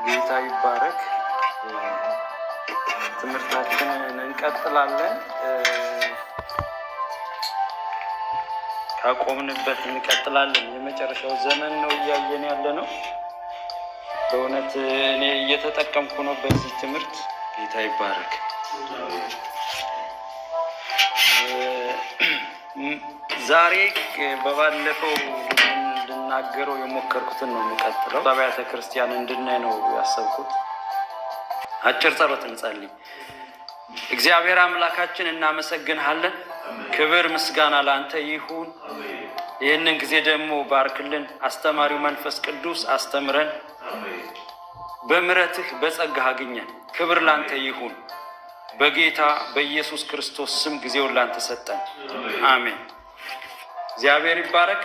ጌታ ይባረክ። ትምህርታችንን እንቀጥላለን። ካቆምንበት እንቀጥላለን። የመጨረሻው ዘመን ነው እያየን ያለ ነው። በእውነት እኔ እየተጠቀምኩ ነው በዚህ ትምህርት። ጌታ ይባረክ። ዛሬ በባለፈው እንድናገረው የሞከርኩትን ነው የምቀጥለው። አብያተ ክርስቲያን እንድናይ ነው ያሰብኩት። አጭር ጸሎት እንጸልይ። እግዚአብሔር አምላካችን እናመሰግንሃለን። ክብር ምስጋና ለአንተ ይሁን። ይህንን ጊዜ ደግሞ ባርክልን። አስተማሪው መንፈስ ቅዱስ አስተምረን፣ በምሕረትህ በጸጋህ አግኘን። ክብር ላንተ ይሁን። በጌታ በኢየሱስ ክርስቶስ ስም ጊዜውን ላንተ ሰጠን። አሜን። እግዚአብሔር ይባረክ።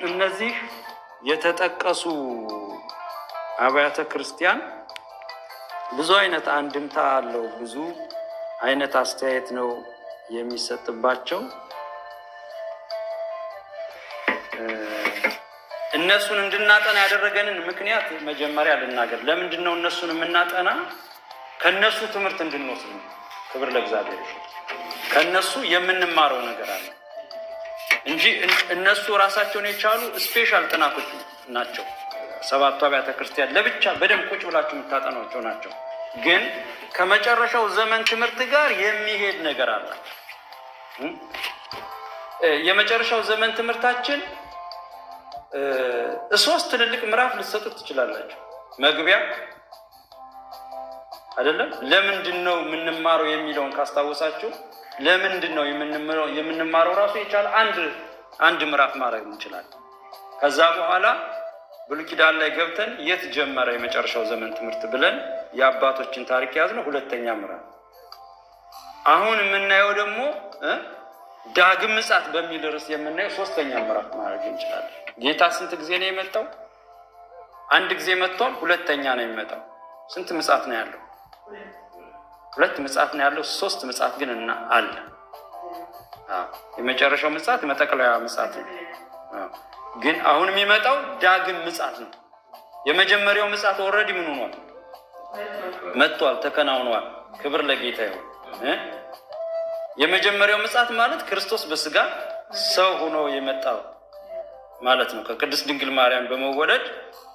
እነዚህ የተጠቀሱ አብያተ ክርስቲያን ብዙ አይነት አንድምታ አለው። ብዙ አይነት አስተያየት ነው የሚሰጥባቸው። እነሱን እንድናጠና ያደረገንን ምክንያት መጀመሪያ ልናገር። ለምንድን ነው እነሱን የምናጠና? ከነሱ ትምህርት እንድንወስድ ነው። ክብር ለእግዚአብሔር። ከነሱ የምንማረው ነገር አለ እንጂ እነሱ ራሳቸውን የቻሉ ስፔሻል ጥናቶች ናቸው። ሰባቱ አብያተ ክርስቲያን ለብቻ በደንብ ቁጭ ብላችሁ የምታጠኗቸው ናቸው። ግን ከመጨረሻው ዘመን ትምህርት ጋር የሚሄድ ነገር አላቸው። የመጨረሻው ዘመን ትምህርታችን ሶስት ትልልቅ ምዕራፍ ልትሰጡት ትችላላችሁ። መግቢያ አይደለም። ለምንድን ነው የምንማረው የሚለውን ካስታወሳችሁ፣ ለምንድን ነው የምንማረው ራሱ የቻለ አንድ ምዕራፍ ማድረግ እንችላለን። ከዛ በኋላ ብሉይ ኪዳን ላይ ገብተን የት ጀመረ የመጨረሻው ዘመን ትምህርት ብለን የአባቶችን ታሪክ ያዝነው ሁለተኛ ምዕራፍ። አሁን የምናየው ደግሞ ዳግም ምጽአት በሚል ርዕስ የምናየው ሶስተኛ ምዕራፍ ማድረግ እንችላለን። ጌታ ስንት ጊዜ ነው የመጣው? አንድ ጊዜ መጥቷል። ሁለተኛ ነው የሚመጣው። ስንት ምጽአት ነው ያለው? ሁለት ምጽአት ነው ያለው። ሶስት ምጽአት ግን አለ። የመጨረሻው ምጽአት የመጠቅለያ ምጽአት ነው። ግን አሁን የሚመጣው ዳግም ምጽአት ነው። የመጀመሪያው ምጽአት ኦልሬዲ ምን ሆኗል? መጥቷል፣ ተከናውኗል። ክብር ለጌታ ይሁን። የመጀመሪያው ምጽአት ማለት ክርስቶስ በስጋ ሰው ሆኖ የመጣው ማለት ነው። ከቅድስት ድንግል ማርያም በመወለድ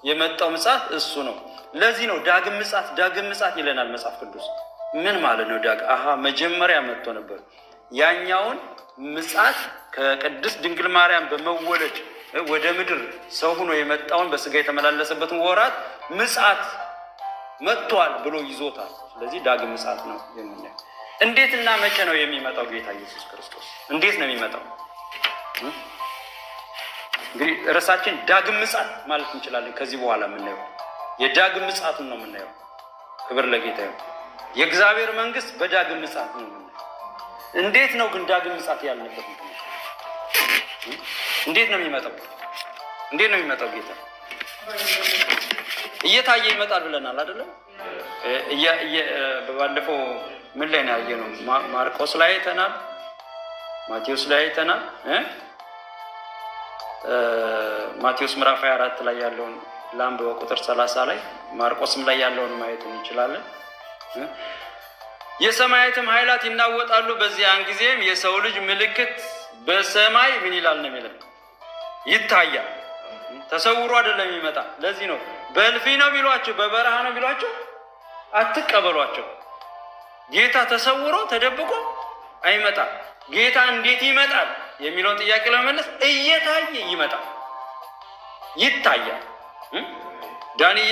የመጣው ምጽአት እሱ ነው። ለዚህ ነው ዳግም ምጽአት ይለናል መጽሐፍ ቅዱስ። ምን ማለት ነው መጀመሪያ መጥቶ ነበር። ያኛውን ምጽአት ከቅድስት ድንግል ማርያም በመወለድ ወደ ምድር ሰው ሆኖ የመጣውን በስጋ የተመላለሰበትን ወራት ምጽአት መጥቷል ብሎ ይዞታል። ስለዚህ ዳግም ምጽአት ነው የምናየው። እንዴትና መቼ ነው የሚመጣው ጌታ ኢየሱስ ክርስቶስ? እንዴት ነው የሚመጣው? እንግዲህ ርዕሳችን ዳግም ምጽአት ማለት እንችላለን። ከዚህ በኋላ የምናየው የዳግም ምጽአቱን ነው የምናየው። ክብር ለጌታ ይሁን። የእግዚአብሔር መንግስት በዳግም ምጽአት ነው የምናየው። እንዴት ነው ግን ዳግም ምጽአት ያልነበት ምክንያት? እንዴት ነው የሚመጣው? ጌታ እየታየ ይመጣል ብለናል አይደለም? በባለፈው ምን ላይ ነው ያየነው? ማርቆስ ላይ አይተናል፣ ማቴዎስ ላይ አይተናል። ማቴዎስ ምዕራፍ 24 ላይ ያለውን ላምብ በቁጥር 30 ላይ፣ ማርቆስም ላይ ያለውን ማየት እንችላለን። የሰማያትም ኃይላት ይናወጣሉ፣ በዚያን ጊዜም የሰው ልጅ ምልክት በሰማይ ምን ይላል ነው የሚለው? ይታያል። ተሰውሮ አይደለም የሚመጣ። ለዚህ ነው በእልፍኝ ነው ቢሏቸው፣ በበረሃ ነው ቢሏቸው አትቀበሏቸው። ጌታ ተሰውሮ ተደብቆ አይመጣም። ጌታ እንዴት ይመጣል የሚለውን ጥያቄ ለመመለስ እየታየ ይመጣል። ይታያል። ዳንኤ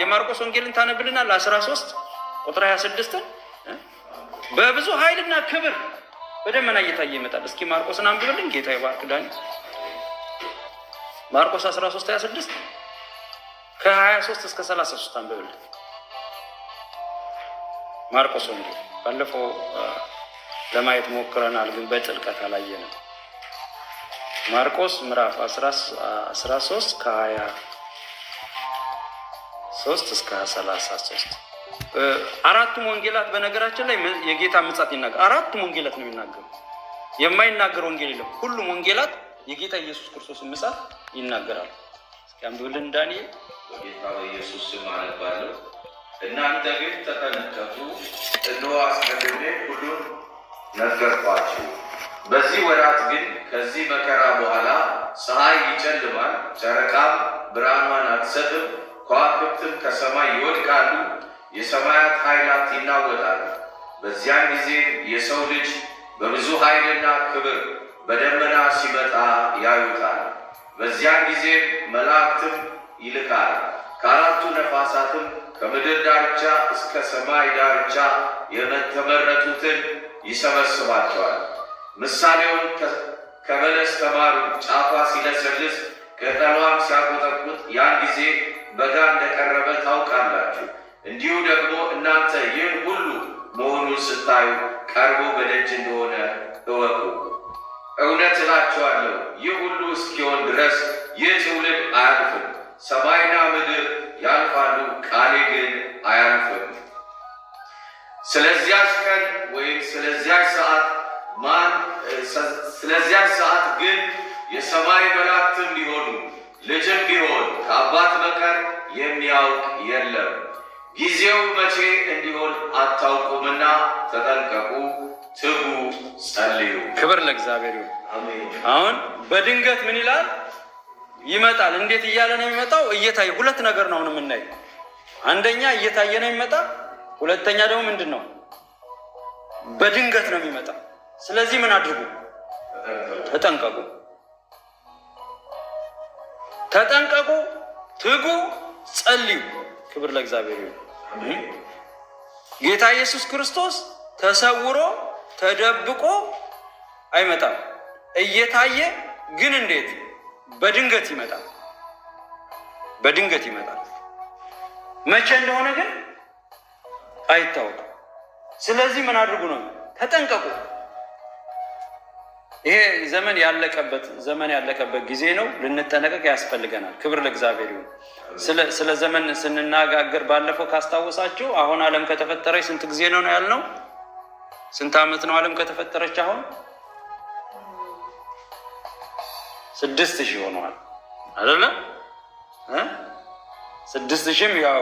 የማርቆስ ወንጌልን ታነብልናል 13 ቁጥር 26 በብዙ ኃይልና ክብር በደመና እየታየ ይመጣል። እስኪ ማርቆስን አንብብልኝ ጌታ ይባርክ። ዳኒ ማርቆስ 13 26 ከ23 እስከ 33 አንብብልኝ። ማርቆስ ወንጌል ባለፈው ለማየት ሞክረናል፣ ግን በጥልቀት አላየንም። ማርቆስ ምዕራፍ 13 ከ23 እስከ 33 አራቱም ወንጌላት በነገራችን ላይ የጌታ ምጽአት ይናገራል። አራቱም ወንጌላት ነው የሚናገሩ። የማይናገር ወንጌል የለም። ሁሉም ወንጌላት የጌታ ኢየሱስ ክርስቶስን ምጽአት ይናገራሉ። እስኪ አንብብልን ዳንኤል። በጌታ በኢየሱስ ስም አነባለሁ። እናንተ ግን ተጠንቀቁ፣ እነሆ አስቀድሜ ሁሉን ነገርኳችሁ። በዚህ ወራት ግን ከዚህ መከራ በኋላ ፀሐይ ይጨልማል፣ ጨረቃም ብርሃኗን አትሰጥም፣ ከዋክብትም ከሰማይ ይወድቃሉ፣ የሰማያት ኃይላት ይናወጣሉ። በዚያን ጊዜ የሰው ልጅ በብዙ ኃይልና ክብር በደመና ሲመጣ ያዩታል። በዚያን ጊዜ መላእክትም ይልካል፣ ከአራቱ ነፋሳትም ከምድር ዳርቻ እስከ ሰማይ ዳርቻ የተመረጡትን ይሰበስባቸዋል። ምሳሌውን ከበለስ ተማሩ። ጫፏ ሲለሰልስ ቅጠሏም ሲያቆጠቁጥ ያን ጊዜ በጋ እንደቀረበ ታውቃላችሁ። እንዲሁ ደግሞ እናንተ ይህን ሁሉ መሆኑን ስታዩ ቀርቦ በደጅ እንደሆነ እወቁ። እውነት እላችኋለሁ ይህ ሁሉ እስኪሆን ድረስ ይህ ትውልድ አያልፍም። ሰማይና ምድር ያልፋሉ፣ ቃሌ ግን አያልፍም። ስለዚያች ቀን ወይም ስለዚያች ሰዓት ግን የሰማይ መላእክትም ቢሆኑ ልጅም ቢሆን ከአባት በቀር የሚያውቅ የለም። ጊዜው መቼ እንዲሆን አታውቁምና ተጠንቀቁ፣ ትጉ፣ ጸልዩ። ክብር ለእግዚአብሔር ይሁን። አሜን። አሁን በድንገት ምን ይላል? ይመጣል። እንዴት እያለ ነው የሚመጣው? እየታየ ሁለት ነገር ነው የምናየው። አንደኛ እየታየ ነው የሚመጣ፣ ሁለተኛ ደግሞ ምንድን ነው? በድንገት ነው የሚመጣ። ስለዚህ ምን አድርጉ? ተጠንቀቁ፣ ተጠንቀቁ፣ ትጉ፣ ጸልዩ። ክብር ለእግዚአብሔር ይሁን። ጌታ ኢየሱስ ክርስቶስ ተሰውሮ ተደብቆ አይመጣም። እየታየ ግን እንዴት? በድንገት ይመጣል። በድንገት ይመጣል። መቼ እንደሆነ ግን አይታወቅም። ስለዚህ ምን አድርጉ ነው? ተጠንቀቁ። ይሄ ዘመን ያለቀበት ጊዜ ነው። ልንጠነቀቅ ያስፈልገናል። ክብር ለእግዚአብሔር ይሁን። ስለ ዘመን ስንነጋገር ባለፈው ካስታወሳችሁ አሁን ዓለም ከተፈጠረች ስንት ጊዜ ነው ያልነው? ስንት ዓመት ነው ዓለም ከተፈጠረች? አሁን 6000 ሆነዋል አይደለ? 6000ም ያው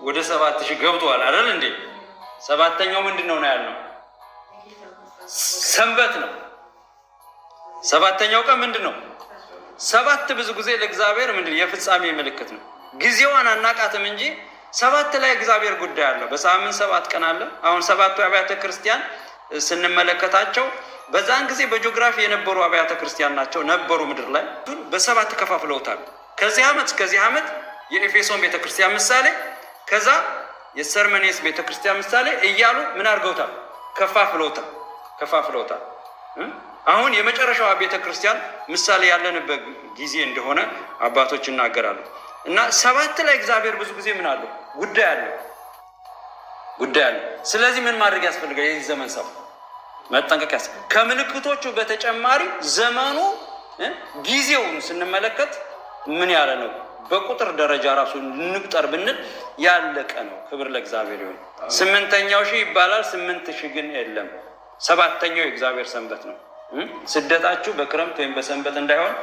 ወደ 7000 ገብቷል አይደል እንዴ? ሰባተኛው ምንድነው ነው ያልነው? ሰንበት ነው። ሰባተኛው ቀን ምንድነው? ሰባት ብዙ ጊዜ ለእግዚአብሔር ምንድነው? የፍጻሜ ምልክት ነው። ጊዜዋን አናቃትም እንጂ ሰባት ላይ እግዚአብሔር ጉዳይ አለው። በሳምንት 7 ቀን አለ። አሁን ሰባቱ አብያተ ክርስቲያን ስንመለከታቸው በዛን ጊዜ በጂኦግራፊ የነበሩ አብያተ ክርስቲያን ናቸው ነበሩ። ምድር ላይ በሰባት ከፋፍለውታል። ከዚህ ዓመት እስከዚህ ዓመት የኤፌሶን ቤተክርስቲያን ምሳሌ፣ ከዛ የሰርመኔስ ቤተክርስቲያን ምሳሌ እያሉ ምን አድርገውታል? ከፋፍለውታል። አሁን የመጨረሻዋ ቤተክርስቲያን ምሳሌ ያለንበት ጊዜ እንደሆነ አባቶች ይናገራሉ። እና ሰባት ላይ እግዚአብሔር ብዙ ጊዜ ምን አለው? ጉዳይ አለው። ስለዚህ ምን ማድረግ ያስፈልጋል? የዚህ ዘመን ሰው መጠንቀቅ ያስፈልጋል። ከምልክቶቹ በተጨማሪ ዘመኑ ጊዜውን ስንመለከት ምን ያለ ነው? በቁጥር ደረጃ ራሱ እንቁጠር ብንል ያለቀ ነው። ክብር ለእግዚአብሔር ይሁን። 8ኛው ሺህ ይባላል። 8000 ግን የለም። 7ኛው የእግዚአብሔር ሰንበት ነው። ስደታችሁ በክረምት ወይም በሰንበት እንዳይሆን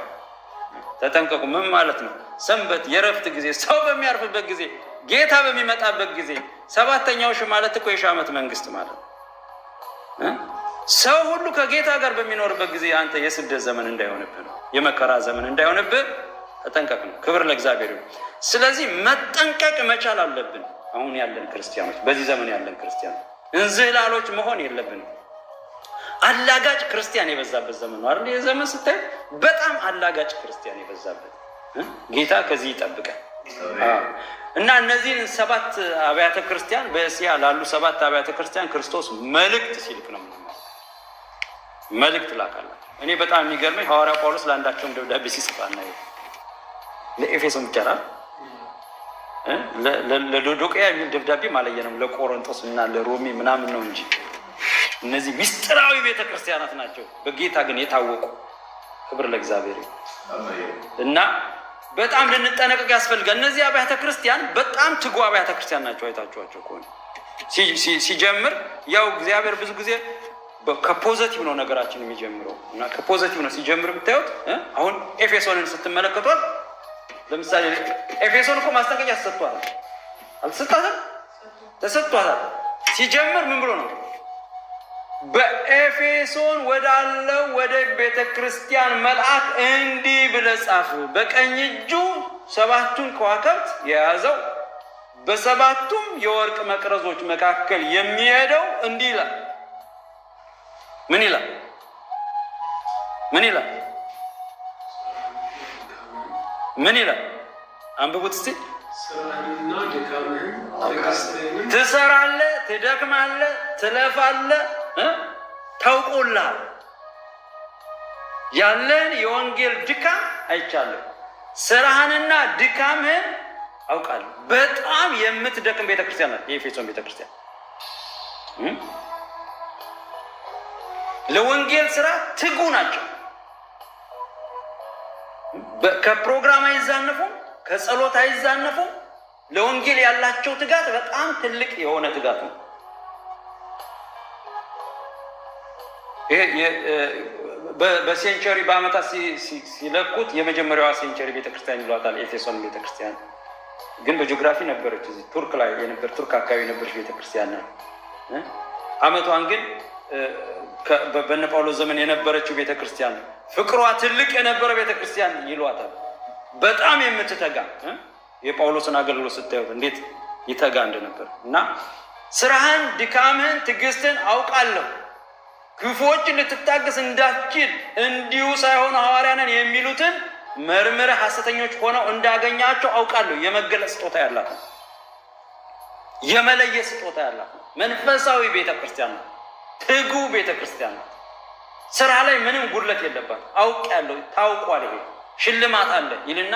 ተጠንቀቁ። ምን ማለት ነው? ሰንበት የረፍት ጊዜ፣ ሰው በሚያርፍበት ጊዜ፣ ጌታ በሚመጣበት ጊዜ። 7ኛው ሺህ ማለት እኮ የሺህ ዓመት መንግስት ማለት ነው። ሰው ሁሉ ከጌታ ጋር በሚኖርበት ጊዜ አንተ የስደት ዘመን እንዳይሆንብህ ነው፣ የመከራ ዘመን እንዳይሆንብህ ተጠንቀቅ ነው። ክብር ለእግዚአብሔር ይሁን። ስለዚህ መጠንቀቅ መቻል አለብን። አሁን ያለን ክርስቲያኖች፣ በዚህ ዘመን ያለን ክርስቲያኖች እንዝህላሎች መሆን የለብንም። አላጋጭ ክርስቲያን የበዛበት ዘመን ነው አይደል? የዘመን ስታይ በጣም አላጋጭ ክርስቲያን የበዛበት ጌታ ከዚህ ይጠብቀን። እና እነዚህን 7 አብያተ ክርስቲያን በእስያ ላሉ 7 አብያተ ክርስቲያን ክርስቶስ መልእክት ሲልክ ነው መልእክት ላካላቸው። እኔ በጣም የሚገርመኝ ሐዋርያ ጳውሎስ ለአንዳቸውም ደብዳቤ ሲጽፋና ለኤፌሶን ብቻ ለሎዶቅያ የሚል ደብዳቤ ማለየንም ለቆሮንቶስ እና ለሮሚ ምናምን ነው እንጂ እነዚህ ምስጢራዊ ቤተክርስቲያናት ናቸው፣ በጌታ ግን የታወቁ። ክብር ለእግዚአብሔር። እና በጣም ልንጠነቀቅ ያስፈልጋል። እነዚህ አብያተ ክርስቲያን በጣም ትጉ አብያተ ክርስቲያን ናቸው። አይታችኋቸው ከሆነ ሲጀምር ያው እግዚአብሔር ብዙ ጊዜ ከፖዚቲቭ ነው ነገራችን የሚጀምረው እና ከፖዚቲቭ ነው ሲጀምር የምታዩት። አሁን ኤፌሶንን ስትመለከቷት ለምሳሌ ኤፌሶን እኮ ማስጠንቀቂያ ተሰጥቷታል። አልተሰጣትም? ተሰጥቷታል። ሲጀምር ምን ብሎ ነው? በኤፌሶን ወዳለው ወደ ቤተ ክርስቲያን መልአክ እንዲህ ብለህ ጻፍ፣ በቀኝ እጁ 7ቱን ከዋክብት የያዘው በ7ቱም የወርቅ መቅረዞች መካከል የሚሄደው እንዲህ ይላል። ምን ይላል? ምን ይላል? ምን ይላል? አንብቡት እስቲ። ትሰራለህ፣ ትደክማለህ፣ ትለፋለህ፣ ታውቆልሃል። ያለን የወንጌል ድካም አይቻለሁ፣ ስራህንና ድካምህን አውቃለሁ። በጣም የምትደክም ቤተክርስቲያን ናት የኤፌሶን ቤተክርስቲያን። ለወንጌል ስራ ትጉ ናቸው። ከፕሮግራም አይዛነፉም፣ ከጸሎት አይዛነፉም። ለወንጌል ያላቸው ትጋት በጣም ትልቅ የሆነ ትጋት ነው። በሴንቸሪ በአመታት ሲለኩት የመጀመሪያዋ ሴንቸሪ ቤተክርስቲያን ይሏታል ኤፌሶን ቤተክርስቲያን። ግን በጂኦግራፊ ነበረች፣ እዚህ ቱርክ ላይ የነበር ቱርክ አካባቢ የነበረች ቤተክርስቲያን ነው። አመቷን ግን በነ ጳውሎስ ዘመን የነበረችው ቤተክርስቲያን፣ ፍቅሯ ትልቅ የነበረ ቤተክርስቲያን ይሏታል። በጣም የምትተጋ የጳውሎስን አገልግሎት ስታዩት እንዴት ይተጋ እንደነበር እና ስራህን፣ ድካምህን፣ ትዕግስትን አውቃለሁ። ክፉዎች ልትታገስ እንዳትችል እንዲሁ ሳይሆን ሐዋርያንን የሚሉትን መርምረህ ሐሰተኞች ሆነው እንዳገኛቸው አውቃለሁ። የመገለጽ ስጦታ ያላት ነው። የመለየት ስጦታ ያላት ነው። መንፈሳዊ ቤተክርስቲያን ነው። ትጉ ቤተክርስቲያን ነው። ስራ ላይ ምንም ጉድለት የለባት። አውቃለሁ፣ ታውቋል፣ ይሄ ሽልማት አለ ይልና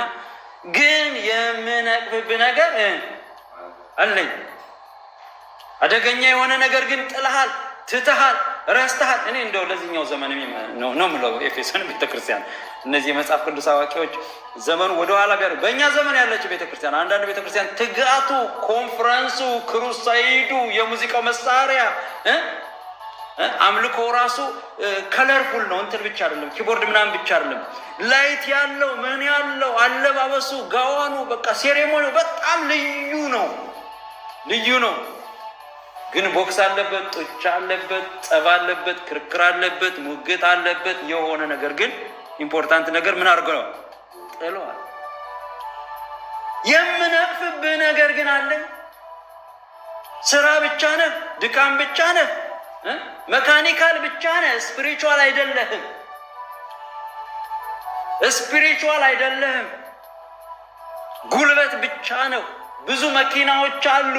ግን የምነቅፍብህ ነገር አለኝ። አደገኛ የሆነ ነገር ግን ጥለሃል፣ ትተሃል፣ ረስተሃል። እኔ እንደው ለዚህኛው ዘመን ነው የምለው ኤፌሶን ቤተክርስቲያን። እነዚህ የመጽሐፍ ቅዱስ አዋቂዎች ዘመኑ ወደኋላ ቢያሩ በእኛ ዘመን ያለችው ቤተክርስቲያን፣ አንዳንድ ቤተክርስቲያን ትጋቱ፣ ኮንፈረንሱ፣ ክሩሳይዱ፣ የሙዚቃው መሳሪያ አምልኮ ራሱ ከለርፉል ነው። እንትን ብቻ አይደለም፣ ኪቦርድ ምናምን ብቻ አይደለም፣ ላይት ያለው ምን ያለው አለባበሱ፣ ጋዋኑ፣ በቃ ሴሬሞኒው በጣም ልዩ ነው፣ ልዩ ነው። ግን ቦክስ አለበት፣ ጡጫ አለበት፣ ጸብ አለበት፣ ክርክር አለበት፣ ሙግት አለበት። የሆነ ነገር ግን ኢምፖርታንት ነገር ምን አድርገው ጥለዋል። የምነቅፍብህ ነገር ግን አለኝ። ስራ ብቻ ነህ፣ ድካም ብቻ ነህ፣ መካኒካል ብቻ ነህ፣ ስፒሪቹዋል አይደለህም። ስፒሪቹዋል አይደለህም። ጉልበት ብቻ ነው። ብዙ መኪናዎች አሉ፣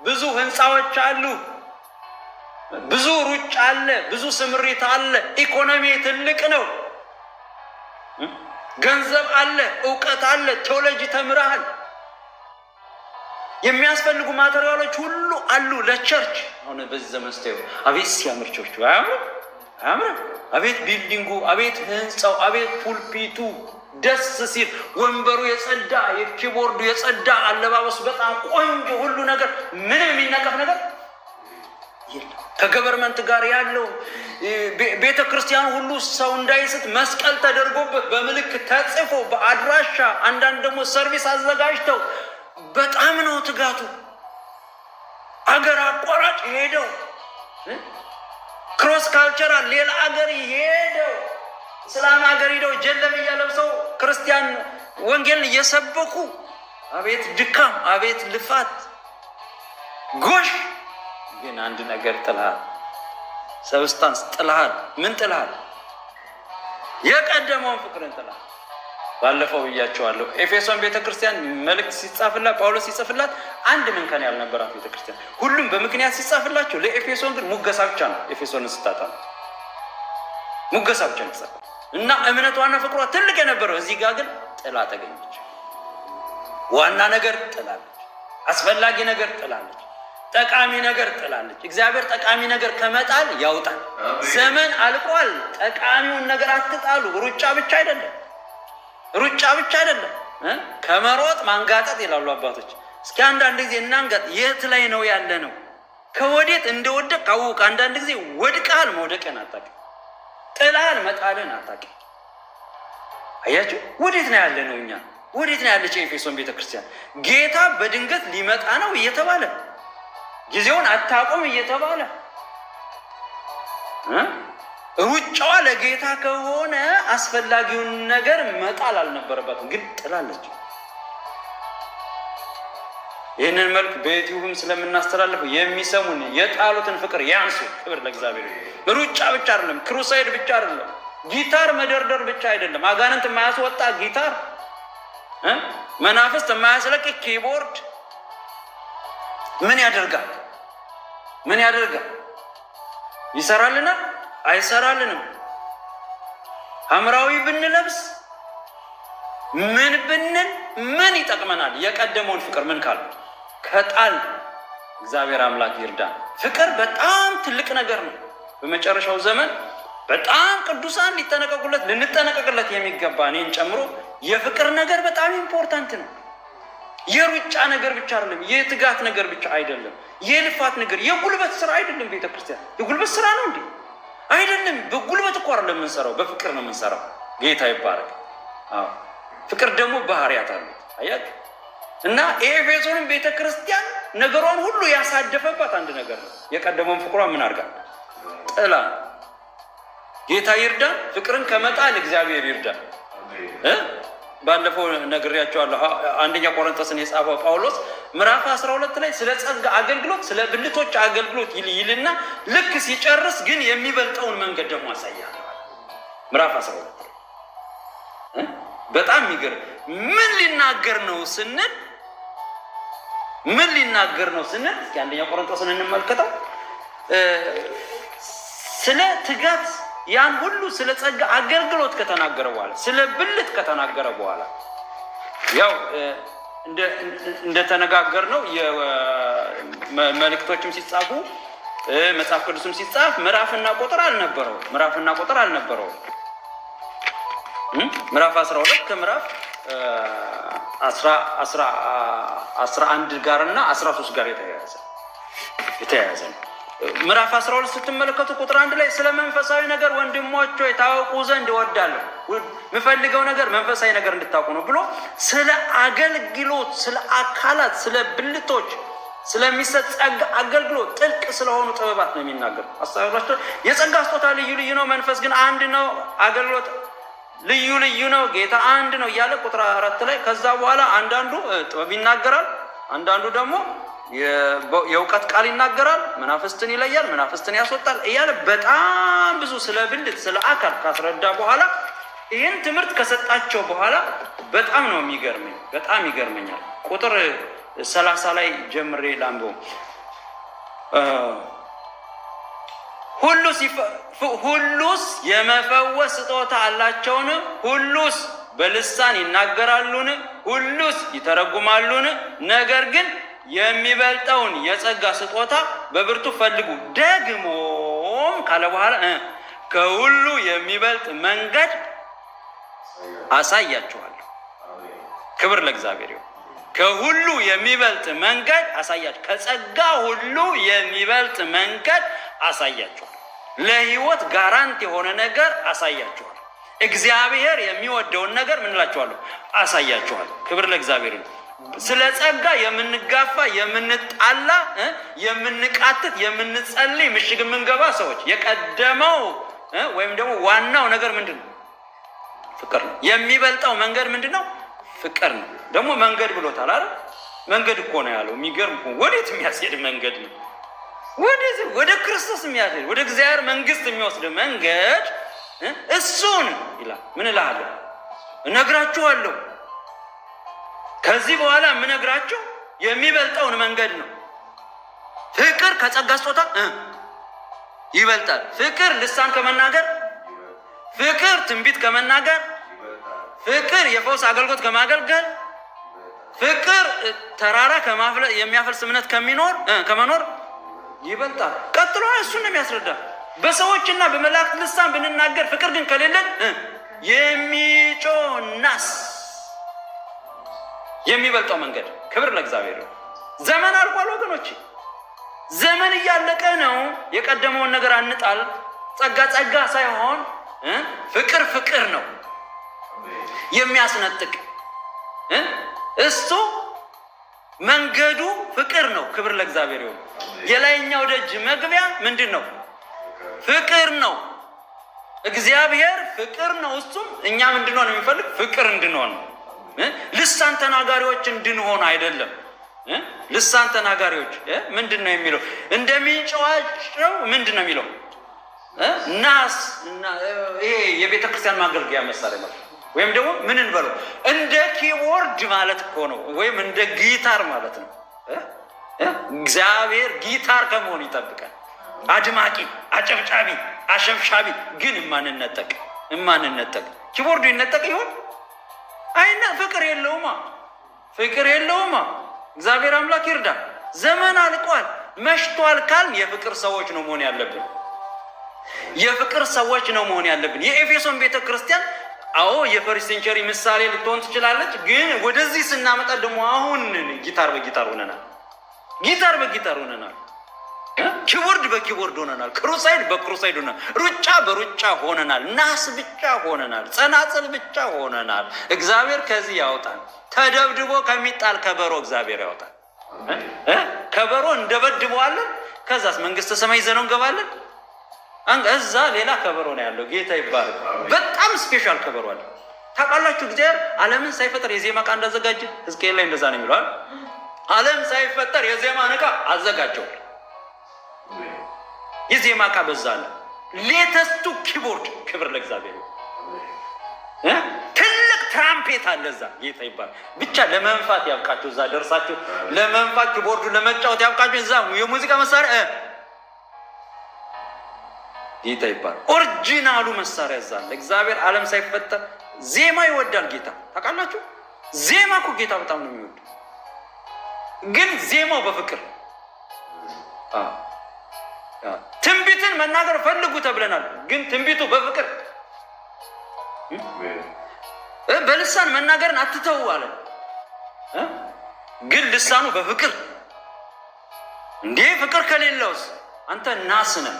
ብዙ ህንፃዎች አሉ፣ ብዙ ሩጫ አለ፣ ብዙ ስምሪት አለ። ኢኮኖሚ ትልቅ ነው። ገንዘብ አለ፣ እውቀት አለ፣ ቴዎሎጂ ተምረሃል። የሚያስፈልጉ ማቴሪያሎች ሁሉ አሉ ለቸርች። አሁን በዚህ ዘመን ስታዩ አቤት ሲያምር ቸርቹ! አያምርም? አቤት ቢልዲንጉ፣ አቤት ህንፃው፣ አቤት ፑልፒቱ ደስ ሲል፣ ወንበሩ የጸዳ፣ የኪቦርዱ የጸዳ፣ አለባበሱ በጣም ቆንጆ፣ ሁሉ ነገር ምንም የሚነቀፍ ነገር የለም። ከገቨርመንት ጋር ያለው ቤተ ክርስቲያን ሁሉ ሰው እንዳይስት መስቀል ተደርጎበት በምልክት ተጽፎ በአድራሻ፣ አንዳንድ ደግሞ ሰርቪስ አዘጋጅተው በጣም ነው ትጋቱ። አገር አቋራጭ ሄደው ክሮስ ካልቸራል ሌላ አገር ሄደው እስላም ሀገር ሄደው ጀለብያ ለብሰው ክርስቲያን ወንጌልን እየሰበኩ አቤት ድካም፣ አቤት ልፋት፣ ጎሽ! ግን አንድ ነገር ጥልሃል፣ ሰብስታንስ ጥልሃል። ምን ጥልሃል? የቀደመውን ፍቅርን ጥልሃል። ባለፈው ብያቸዋለሁ። ኤፌሶን ቤተክርስቲያን መልእክት ሲጻፍላት ጳውሎስ ሲጽፍላት አንድ እንከን ያልነበራት ቤተክርስቲያን፣ ሁሉም በምክንያት ሲጻፍላቸው፣ ለኤፌሶን ግን ሙገሳ ብቻ ነው። ኤፌሶን ስታጣ ሙገሳ ብቻ ነው እና እምነቷና ፍቅሯ ትልቅ የነበረው እዚህ ጋር ግን ጥላ ተገኘች። ዋና ነገር ጥላለች፣ አስፈላጊ ነገር ጥላለች፣ ጠቃሚ ነገር ጥላለች። እግዚአብሔር ጠቃሚ ነገር ከመጣል ያውጣል። ዘመን አልቋል። ጠቃሚውን ነገር አትጣሉ። ሩጫ ብቻ አይደለም፣ ሩጫ ብቻ አይደለም፣ ከመሮጥ ማንጋጠጥ ይላሉ አባቶች። እስኪ አንዳንድ ጊዜ እናንጋጥ። የት ላይ ነው ያለ ነው? ከወዴት እንደወደቅ ካወቅ አንዳንድ ጊዜ ወድቀሃል፣ መውደቅን አታውቅም። ጥላል መጣልን አታውቅም። አያችሁ፣ ወዴት ነው ያለ ነው? እኛ ወዴት ነው ያለች የኤፌሶን ቤተክርስቲያን? ጌታ በድንገት ሊመጣ ነው እየተባለ ጊዜውን አታቆም እየተባለ ሩጫዋ ለጌታ ከሆነ አስፈላጊውን ነገር መጣል አልነበረባትም፣ ግን ጥላለች። ይህንን መልክ በዩቲዩብም ስለምናስተላልፈው የሚሰሙን የጣሉትን ፍቅር ያንሱ። ክብር ለእግዚአብሔር። ሩጫ ብቻ አይደለም፣ ክሩሳይድ ብቻ አይደለም፣ ጊታር መደርደር ብቻ አይደለም፣ አጋንንት የማያስወጣ ጊታር፣ መናፍስት የማያስለቅ ኪቦርድ ምን ያደርጋል? ምን ያደርጋል? ይሰራልናል? አይሰራልንም? ሐምራዊ ብንለብስ ምን ብንል ምን ይጠቅመናል? የቀደመውን ፍቅር ምን ካል ከጣል እግዚአብሔር አምላክ ይርዳን። ፍቅር በጣም ትልቅ ነገር ነው። በመጨረሻው ዘመን በጣም ቅዱሳን ሊጠነቀቁለት ልንጠነቀቅለት የሚገባ እኔን ጨምሮ የፍቅር ነገር በጣም ኢምፖርታንት ነው። የሩጫ ነገር ብቻ አይደለም፣ የትጋት ነገር ብቻ አይደለም፣ የልፋት ነገር፣ የጉልበት ስራ አይደለም። ቤተክርስቲያን የጉልበት ስራ ነው እንዴ? አይደለም። በጉልበት እኮ አይደለም የምንሰራው፣ በፍቅር ነው የምንሰራው። ጌታ ይባረክ። አዎ ፍቅር ደግሞ ባህሪያት አሉት። አያችሁ። እና ኤፌሶንን ቤተክርስቲያን ነገሯን ሁሉ ያሳደፈባት አንድ ነገር ነው። የቀደመውን ፍቅሯ ምን አድርጋ ጥላ። ጌታ ይርዳን። ፍቅርን ከመጣል እግዚአብሔር ይርዳን። ባለፈው ነግሬያቸዋለሁ። አንደኛ ቆሮንቶስን የጻፈው ጳውሎስ ምዕራፍ 12 ላይ ስለ ጸጋ አገልግሎት፣ ስለ ብልቶች አገልግሎት ይልና ልክ ሲጨርስ ግን የሚበልጠውን መንገድ ደግሞ ያሳያል። ምዕራፍ 12 በጣም የሚገርም ምን ሊናገር ነው ስንል እስኪ አንደኛ ቆሮንቶስን እንመልከተው። ስለ ትጋት ያን ሁሉ ስለ ጸጋ አገልግሎት ከተናገረ በኋላ ስለ ብልት ከተናገረ በኋላ ያው እንደተነጋገር ነው የመልእክቶችም ሲጻፉ መጽሐፍ ቅዱስም ሲጻፍ ምዕራፍና ቁጥር አልነበረው። ምዕራፍ 12 ከምዕራፍ 11 ጋርና 13 ጋር የተያያዘ ነው። ምዕራፍ 12 ስትመለከቱ ቁጥር 1 ላይ ስለ መንፈሳዊ ነገር ወንድሞች ሆይ ታውቁ ዘንድ እወዳለሁ፣ የምፈልገው ነገር መንፈሳዊ ነገር እንድታውቁ ነው ብሎ ስለ አገልግሎት፣ ስለ አካላት፣ ስለ ብልቶች ስለሚሰጥ ጸጋ አገልግሎት ጥልቅ ስለሆኑ ጥበባት ነው የሚናገር። አስተውላችሁ። የጸጋ ስጦታ ልዩ ልዩ ነው፣ መንፈስ ግን አንድ ነው። አገልግሎት ልዩ ልዩ ነው፣ ጌታ አንድ ነው እያለ ቁጥር 4 ላይ ከዛ በኋላ አንዳንዱ ጥበብ ይናገራል፣ አንዳንዱ ደግሞ የእውቀት ቃል ይናገራል፣ መናፍስትን ይለያል፣ መናፍስትን ያስወጣል እያለ በጣም ብዙ ስለ ብልት ስለ አካል ካስረዳ በኋላ ይህን ትምህርት ከሰጣቸው በኋላ በጣም ነው የሚገርመኝ፣ በጣም ይገርመኛል። ቁጥር 30 ላይ ጀምሬ ላንብበው። ሁሉስ የመፈወስ ስጦታ አላቸውን? ሁሉስ በልሳን ይናገራሉን? ሁሉስ ይተረጉማሉን? ነገር ግን የሚበልጠውን የጸጋ ስጦታ በብርቱ ፈልጉ። ደግሞም ካለ በኋላ ከሁሉ የሚበልጥ መንገድ አሳያችኋለሁ። ክብር ለእግዚአብሔር ይሁን። ከሁሉ የሚበልጥ መንገድ አሳያችሁ። ከጸጋ ሁሉ የሚበልጥ መንገድ አሳያችኋል። ለህይወት ጋራንት የሆነ ነገር አሳያችኋል። እግዚአብሔር የሚወደውን ነገር ምን እላችኋለሁ? አሳያችኋል። ክብር ለእግዚአብሔር ይሁን። ስለ ጸጋ የምንጋፋ የምንጣላ የምንቃትት የምንጸልይ ምሽግ የምንገባ ሰዎች የቀደመው ወይም ደግሞ ዋናው ነገር ምንድን ነው? ፍቅር ነው። የሚበልጠው መንገድ ምንድን ነው? ፍቅር ነው። ደግሞ መንገድ ብሎታል አይደል? መንገድ እኮ ነው ያለው። የሚገርም እኮ ወዴት የሚያስሄድ መንገድ ነው? ወደ ክርስቶስ የሚያስሄድ ወደ እግዚአብሔር መንግስት የሚወስድ መንገድ እሱን ይላል። ምን እልሃለሁ? እነግራችኋለሁ። ከዚህ በኋላ የምነግራችሁ የሚበልጠውን መንገድ ነው። ፍቅር ከጸጋ ስጦታ ይበልጣል። ፍቅር ልሳን ከመናገር፣ ፍቅር ትንቢት ከመናገር፣ ፍቅር የፈውስ አገልግሎት ከማገልገል፣ ፍቅር ተራራ የሚያፈልስ እምነት ከመኖር ይበልጣል። ቀጥሎ እሱን ነው የሚያስረዳ። በሰዎችና በመላእክት ልሳን ብንናገር ፍቅር ግን ከሌለን የሚጮህ ናስ። የሚበልጠው መንገድ። ክብር ለእግዚአብሔር። ዘመን አልቋል ወገኖች፣ ዘመን እያለቀ ነው። የቀደመውን ነገር አንጣል። ጸጋ ሳይሆን ፍቅር ነው የሚያስነጥቅ። እሱ መንገዱ ፍቅር ነው። ክብር ለእግዚአብሔር። የላይኛው ደጅ መግቢያ ምንድን ነው? ፍቅር ነው። እግዚአብሔር ፍቅር ነው። እሱም እኛ ምንድንሆን ነው የሚፈልግ? ፍቅር እንድንሆን ነው። ልሳን ተናጋሪዎች እንድንሆን አይደለም። ልሳን ተናጋሪዎች ምንድን ነው የሚለው? እንደሚንጨዋጨው ምንድን ነው የሚለው? ናስ። ይሄ የቤተ ክርስቲያን ማገልገያ መሳሪያ ማለት ወይም ደግሞ ምን እንበለው? እንደ ኪቦርድ ማለት እኮ ነው። ወይም እንደ ጊታር ማለት ነው። እግዚአብሔር ጊታር ከመሆን ይጠብቃል። አድማቂ፣ አጨብጫቢ፣ አሸብሻቢ ግን እማንነጠቅ ኪቦርዱ ይነጠቅ ይሆን? አይነ ፍቅር የለውማ። እግዚአብሔር አምላክ ይርዳ። ዘመን አልቋል፣ መሽቷል ካልን የፍቅር ሰዎች ነው መሆን ያለብን። የኤፌሶን ቤተ ክርስቲያን የፈርስት ሴንቸሪ ምሳሌ ልትሆን ትችላለች። ግን ወደዚህ ስናመጣ ደግሞ አሁን ጊታር በጊታር ሆነናል። ኪቦርድ በኪቦርድ ሆነናል። ክሩሳይድ በክሩሳይድ ሆነናል። ሩጫ በሩጫ ሆነናል። ናስ ብቻ ሆነናል። ጸናጽል ብቻ ሆነናል። እግዚአብሔር ከዚህ ያውጣል። ተደብድቦ ከሚጣል ከበሮ እግዚአብሔር ያውጣል። ከበሮ እንደበድበዋለን። ከዛስ መንግስተ ሰማይ ይዘነው እንገባለን። እዛ ሌላ ከበሮ ነው ያለው። ጌታ ይባረክ። በጣም ስፔሻል ከበሮ አለ። ታውቃላችሁ እግዚአብሔር ዓለምን ሳይፈጠር የዜማ ዕቃ እንዳዘጋጀ ሕዝቅኤል ላይ እንደዛ ነው የሚለዋል። ዓለም ሳይፈጠር የዜማ ዕቃ አዘጋጀው። የዜማ ዕቃ በዛ አለ። ሌተስቱ ኪቦርድ። ክብር ለእግዚአብሔር። ትልቅ ትራምፔት አለ እዛ። ጌታ ይባረክ። ብቻ ለመንፋት ያብቃችሁ። እዛ ደርሳችሁ ለመንፋት ኪቦርዱ ለመጫወት ያብቃችሁ። እዛ የሙዚቃ መሳሪያ ጌታ ይባል። ኦሪጂናሉ መሳሪያ እዛ አለ። እግዚአብሔር ዓለም ሳይፈጠር ዜማ ይወዳል ጌታ። ታውቃላችሁ ዜማ እኮ ጌታ በጣም ነው የሚወድ። ግን ዜማው በፍቅር ትንቢትን መናገር ፈልጉ ተብለናል። ግን ትንቢቱ በፍቅር በልሳን መናገርን አትተው አለ። ግን ልሳኑ በፍቅር እንዴ! ፍቅር ከሌለውስ አንተ ናስ ነህ።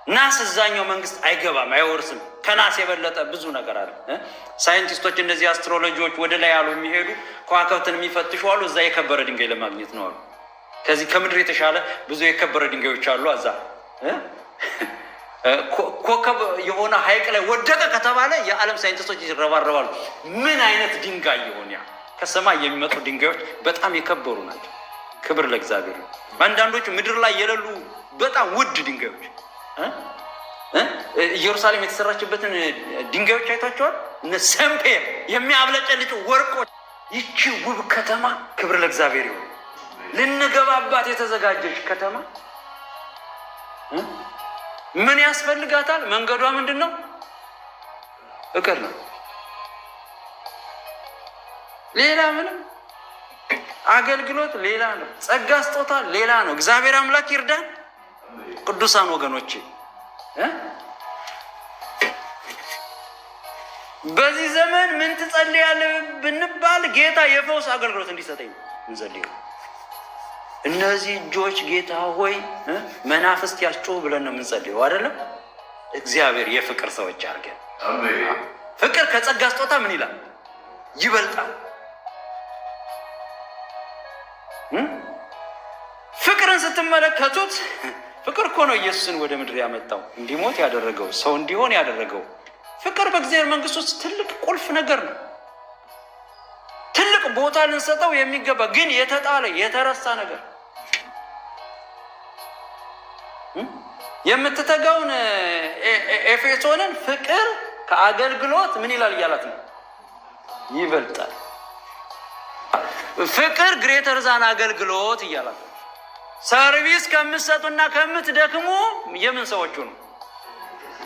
ናስ እዛኛው መንግስት አይገባም፣ አይወርስም። ከናስ የበለጠ ብዙ ነገር አለ። ሳይንቲስቶች እነዚህ አስትሮሎጂዎች ወደ ላይ ያሉ የሚሄዱ ከዋክብትን የሚፈትሹ አሉ። እዛ የከበረ ድንጋይ ለማግኘት ነው አሉ። ከዚህ ከምድር የተሻለ ብዙ የከበረ ድንጋዮች አሉ። እዛ ኮከብ የሆነ ሐይቅ ላይ ወደቀ ከተባለ የዓለም ሳይንቲስቶች ይረባረባሉ። ምን አይነት ድንጋይ ይሆን? ያ ከሰማይ የሚመጡ ድንጋዮች በጣም የከበሩ ናቸው። ክብር ለእግዚአብሔር። አንዳንዶቹ ምድር ላይ የሌሉ በጣም ውድ ድንጋዮች ኢየሩሳሌም የተሰራችበትን ድንጋዮች አይታችኋል? እነ ሰምፔር የሚያብለጨልጩ ወርቆች። ይቺ ውብ ከተማ ክብር ለእግዚአብሔር ይሁን። ልንገባባት የተዘጋጀች ከተማ ምን ያስፈልጋታል? መንገዷ ምንድን ነው? ፍቅር ነው። ሌላ ምንም አገልግሎት ሌላ ነው። ጸጋ ስጦታ ሌላ ነው። እግዚአብሔር አምላክ ይርዳን። ቅዱሳን ወገኖቼ በዚህ ዘመን ምን ትጸልያለህ ብንባል ጌታ የፈውስ አገልግሎት እንዲሰጠኝ እንጸልይ። እነዚህ እጆች ጌታ ሆይ መናፍስት ያስጮህ ብለን ነው የምንጸልየው አይደለም? እግዚአብሔር የፍቅር ሰዎች አድርገን። ፍቅር ከጸጋ ስጦታ ምን ይላል? ይበልጣል። ፍቅርን ስትመለከቱት ፍቅር እኮ ነው ኢየሱስን ወደ ምድር ያመጣው፣ እንዲሞት ያደረገው፣ ሰው እንዲሆን ያደረገው። ፍቅር በእግዚአብሔር መንግስት ውስጥ ትልቅ ቁልፍ ነገር ነው። ትልቅ ቦታ ልንሰጠው የሚገባ ግን የተጣለ የተረሳ ነገር። የምትተጋውን ኤፌሶንን ፍቅር ከአገልግሎት ምን ይላል እያላት ነው? ይበልጣል። ፍቅር ግሬተር ዛን አገልግሎት እያላት ነው። ሰርቪስ ከምትሰጡና ከምትደክሙ የምን ሰዎች ሁኑ?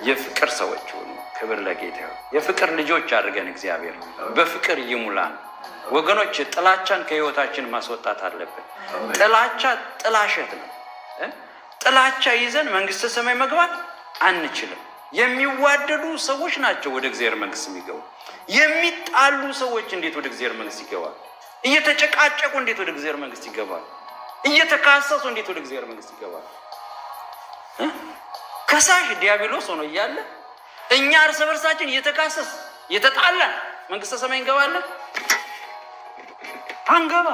የፍቅር ሰዎች ሁኑ። ክብር ለጌታ። የፍቅር ልጆች አድርገን እግዚአብሔር በፍቅር ይሙላን። ወገኖች ጥላቻን ከህይወታችን ማስወጣት አለብን። ጥላቻ ጥላሸት ነው። ጥላቻ ይዘን መንግስተ ሰማይ መግባት አንችልም። የሚዋደዱ ሰዎች ናቸው ወደ እግዚአብሔር መንግስት የሚገቡ። የሚጣሉ ሰዎች እንዴት ወደ እግዚአብሔር መንግስት ይገባሉ? እየተጨቃጨቁ እንዴት ወደ እግዚአብሔር መንግስት ይገባሉ? እየተካሰሱ እንዴት ወደ እግዚአብሔር መንግስት ይገባሉ? ከሳሽ ዲያብሎስ ሆኖ እያለ እኛ እርስ በርሳችን እየተካሰስ እየተጣላን መንግስተ ሰማይ እንገባለን? አንገባ።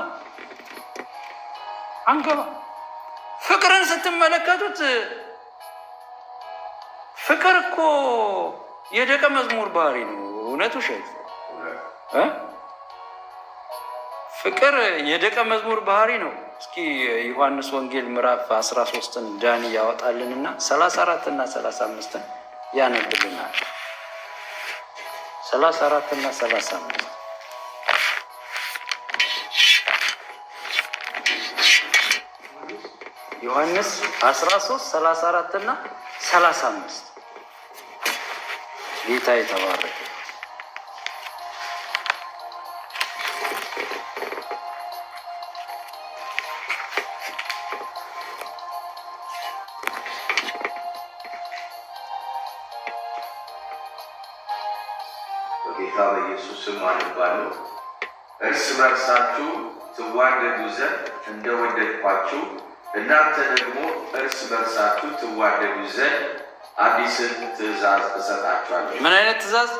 ፍቅርን ስትመለከቱት ፍቅር እኮ የደቀ መዝሙር ባህሪ ነው። እውነት ውሸት? ፍቅር የደቀ መዝሙር ባህሪ ነው። እስኪ ዮሐንስ ወንጌል ምዕራፍ 13ን ዳኒ ያወጣልንና 34 እና 35 ያነብልናል። 34 እና 35 ዮሐንስ 13 34 እና 35 ጌታ የተባረከ። በጌታ በኢየሱስ ስም አነባለሁ። እርስ በርሳችሁ ትዋደዱ ዘንድ እንደወደድኳችሁ እናንተ ደግሞ እርስ በርሳችሁ ትዋደዱ ዘንድ አዲስን ትእዛዝ እሰጣችኋለሁ። ምን አይነት ትእዛዝ?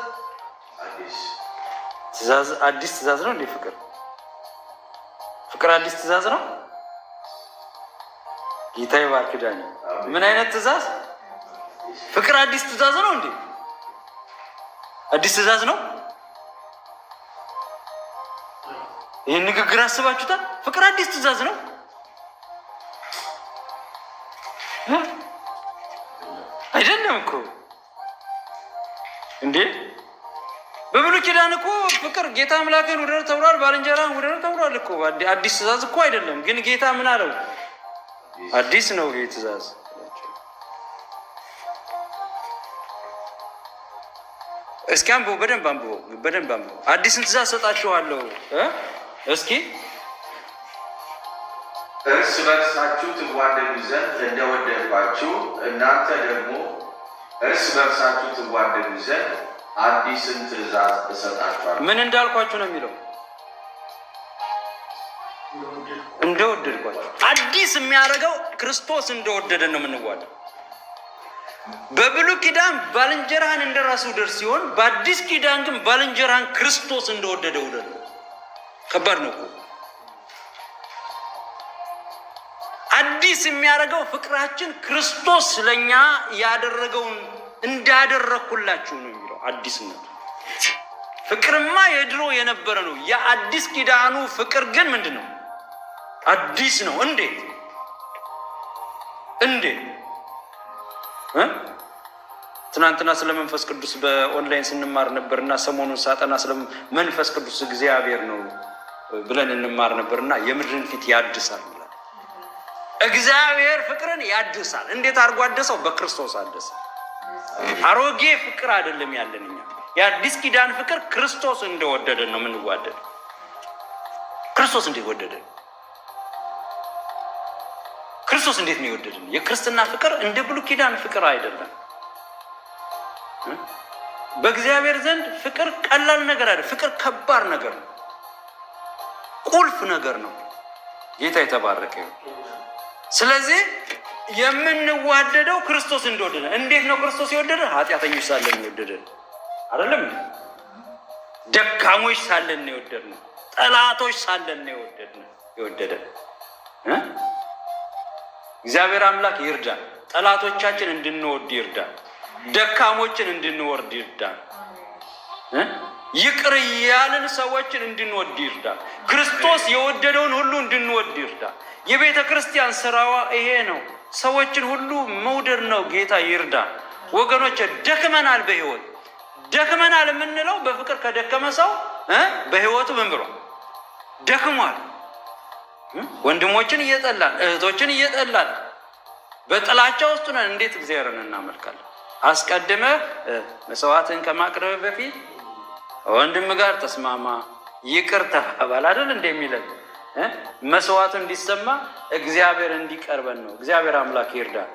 አዲስ ትእዛዝ ነው እንዴ? ፍቅር አዲስ ትእዛዝ ነው? ጌታ ይባርክ ዳኒ። ምን አይነት ትእዛዝ? ፍቅር አዲስ ትእዛዝ ነው እንዴ? አዲስ ትእዛዝ ነው? ይህን ንግግር አስባችሁታል? ፍቅር አዲስ ትእዛዝ ነው አይደለም እኮ እንዴ? በብሉይ ኪዳን እኮ ፍቅር ጌታ አምላክን ውደድ ተብሏል፣ ባልንጀራን ውደድ ተብሏል እኮ። አዲስ ትእዛዝ እኮ አይደለም። ግን ጌታ ምን አለው? አዲስ ነው ይሄ ትእዛዝ። እስኪ አንብበው፣ በደንብ አንብበው። አዲስን ትእዛዝ ሰጣችኋለሁ። እስኪ እርስ በርሳችሁ ትዋደዱ ዘንድ እንደወደድኳችሁ እናንተ ደግሞ እርስ በርሳችሁ ትዋደዱ ዘንድ አዲስን ትእዛዝ እሰጣችኋለሁ። ምን እንዳልኳችሁ ነው የሚለው? እንደወደድኳችሁ። አዲስ የሚያደርገው ክርስቶስ እንደወደደን ነው የምንዋደድ። በብሉይ ኪዳን ባልንጀራህን እንደራስህ ውደድ ሲሆን፣ በአዲስ ኪዳን ግን ባልንጀራህን ክርስቶስ እንደወደደ ውደድ ነው። ከባድ ነው እኮ። አዲስ የሚያደርገው ፍቅራችን ክርስቶስ ለኛ ያደረገውን እንዳደረኩላችሁ ነው የሚለው። አዲስነቱ ፍቅርማ የድሮ የነበረ ነው። የአዲስ ኪዳኑ ፍቅር ግን ምንድን ነው? አዲስ ነው። እንዴት ትናንትና ስለ መንፈስ ቅዱስ በኦንላይን ስንማር ነበርና ሰሞኑን ሳጠና ስለ መንፈስ ቅዱስ እግዚአብሔር ነው ብለን እንማር ነበርና የምድርን ፊት ያድሳል። እግዚአብሔር ፍቅርን ያድሳል። እንዴት አድርጎ አደሰው? በክርስቶስ አደሰ። አሮጌ ፍቅር አይደለም ያለን እኛ። የአዲስ ኪዳን ፍቅር ክርስቶስ እንደወደደን ነው የምንዋደድ። ክርስቶስ እንዴት ወደደን? ክርስቶስ እንዴት ነው የወደደን? የክርስትና ፍቅር እንደ ብሉይ ኪዳን ፍቅር አይደለም። በእግዚአብሔር ዘንድ ፍቅር ቀላል ነገር አይደለም። ፍቅር ከባድ ነገር ነው። ቁልፍ ነገር ነው። ጌታ የተባረከ ይሁን። ስለዚህ የምንዋደደው ክርስቶስ እንደወደደ። እንዴት ነው ክርስቶስ የወደደ? ኃጢአተኞች ሳለን የወደደን አይደለም? ደካሞች ሳለን ነው የወደድነው። ጠላቶች ሳለን ነው የወደደን። እግዚአብሔር አምላክ ይርዳን። ጠላቶቻችን እንድንወድ ይርዳን። ደካሞችን እንድንወድ ይርዳን። ይቅር ያልን ሰዎችን እንድንወድ ይርዳን። ክርስቶስ የወደደውን ሁሉ እንድንወድ ይርዳን። የቤተ ክርስቲያን ስራዋ ይሄ ነው። ሰዎችን ሁሉ መውደድ ነው። ጌታ ይርዳ። ወገኖች ደክመናል፣ በህይወት ደክመናል የምንለው በፍቅር ከደከመ ሰው በህይወቱ ምን ብሎ ደክሟል። ወንድሞችን እየጠላን እህቶችን እየጠላን በጥላቻ ውስጥ ነን። እንዴት እግዚአብሔርን እናመልካለን? አስቀድመህ መስዋዕትን ከማቅረብ በፊት ወንድም ጋር ተስማማ፣ ይቅር ተባባል አይደል እንደሚለን መስዋዕቱ እንዲሰማ እግዚአብሔር እንዲቀርበን ነው። እግዚአብሔር አምላክ ይርዳል።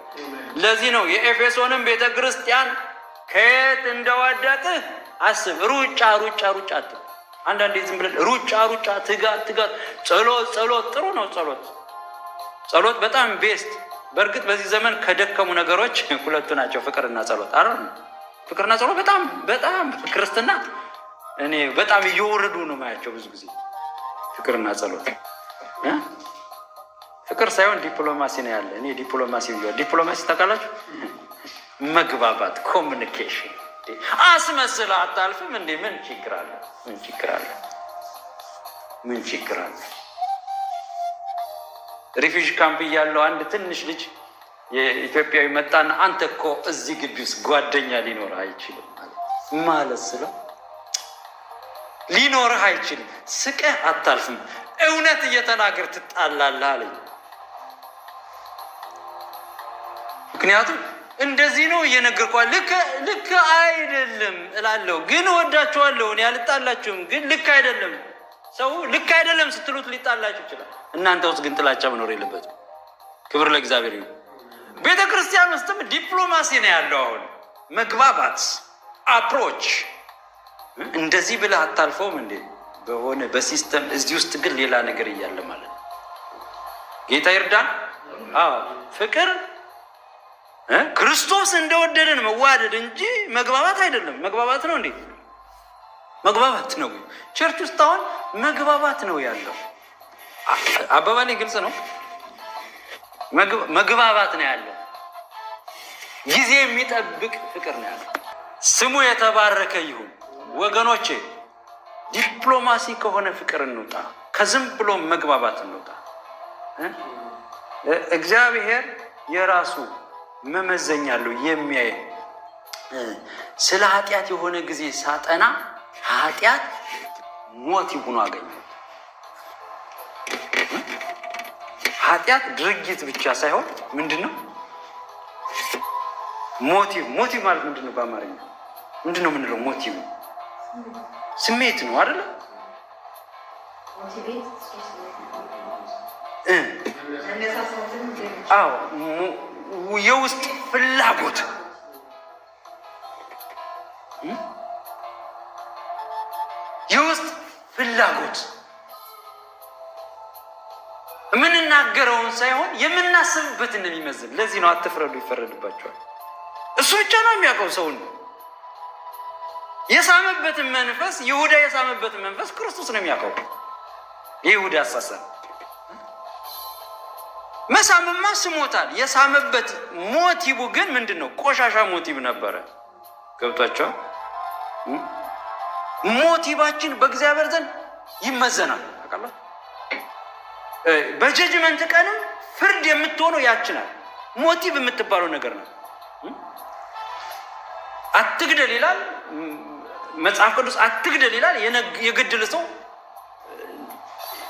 ለዚህ ነው የኤፌሶንም ቤተክርስቲያን ከየት እንደወደቅህ አስብ። ሩጫ ሩጫ ሩጫ አትበል። አንዳንዴ ዝም ብለን ሩጫ ሩጫ፣ ትጋት ትጋት፣ ጸሎት ጥሩ ነው። ጸሎት በጣም ቤስት። በእርግጥ በዚህ ዘመን ከደከሙ ነገሮች ሁለቱ ናቸው፣ ፍቅርና ጸሎት አይደል? ፍቅርና ጸሎት በጣም ክርስትና እኔ በጣም እየወረዱ ነው ማያቸው ብዙ ጊዜ። ፍቅርና ጸሎት ፍቅር ሳይሆን ዲፕሎማሲ ነው ያለ። እኔ ዲፕሎማሲ ብዬ ዲፕሎማሲ ታውቃላችሁ? መግባባት፣ ኮሚኒኬሽን። አስመስላ አታልፍም እንዴ? ምን ችግር አለ? ሪፊውጂ ካምፕ እያለው አንድ ትንሽ ልጅ የኢትዮጵያዊ መጣና አንተ እኮ እዚህ ግቢ ውስጥ ጓደኛ ሊኖርህ አይችልም ማለት ስለው ሊኖርህ አይችልም፣ ስቀህ አታልፍም፣ እውነት እየተናገር ትጣላለህ አለኝ። ምክንያቱም እንደዚህ ነው እየነገርኳል። ልክ አይደለም እላለሁ፣ ግን ወዳችኋለሁ፣ እኔ አልጣላችሁም፣ ግን ልክ አይደለም። ሰው ልክ አይደለም ስትሉት ሊጣላችሁ ይችላል። እናንተ ውስጥ ግን ጥላቻ መኖር የለበትም። ክብር ለእግዚአብሔር ይሁን። ቤተ ክርስቲያን ውስጥም ዲፕሎማሲ ነው ያለው። አሁን መግባባት፣ አፕሮች። እንደዚህ ብለህ አታልፈውም እንዴ? በሆነ በሲስተም እዚህ ውስጥ ግን ሌላ ነገር እያለ ማለት ነው። ጌታ ይርዳን። ፍቅር ክርስቶስ እንደወደደን መዋደድ እንጂ መግባባት አይደለም። መግባባት ነው እንዴ? መግባባት ነው። ቸርች ውስጥ አሁን መግባባት ነው ያለው። አባባሌ ግልጽ ነው። መግባባት ነው ያለው። ጊዜ የሚጠብቅ ፍቅር ነው ያለው። ስሙ የተባረከ ይሁን። ወገኖቼ ዲፕሎማሲ ከሆነ ፍቅር እንውጣ፣ ከዝም ብሎ መግባባት እንውጣ። እግዚአብሔር የራሱ መመዘኛ አለው የሚያይ። ስለ ኃጢአት የሆነ ጊዜ ሳጠና ኃጢአት ሞት ይሁኑ አገኘሁት። ኃጢአት ድርጊት ብቻ ሳይሆን ምንድን ነው ሞቲቭ ማለት ምንድን ነው? በአማርኛ ምንድን ነው የምንለው? ሞቲቭ ስሜት ነው አይደለ? የውስጥ ፍላጎት የምንናገረውን ሳይሆን የምናስብበትን ነው የሚመዝን። ለዚህ ነው አትፍረዱ ይፈረድባቸዋል። እሱ ብቻ ነው የሚያውቀው ሰውን። የሳመበትን መንፈስ ይሁዳ የሳመበትን መንፈስ ክርስቶስ ነው የሚያውቀው። የይሁዳ አሳሰብ መሳምማ ስሞታል። የሳመበት ሞቲቡ ግን ምንድን ነው? ቆሻሻ ሞቲቭ ነበረ። ገብቷቸዋል። ሞቲቫችን በእግዚአብሔር ዘንድ ይመዘናል። ታውቃላችሁ፣ በጀጅመንት ቀንም ፍርድ የምትሆነው ያችናል። ሞቲቭ የምትባለው ነገር ነው። አትግደል ይላል መጽሐፍ ቅዱስ። አትግደል ይላል። የገደለ ሰው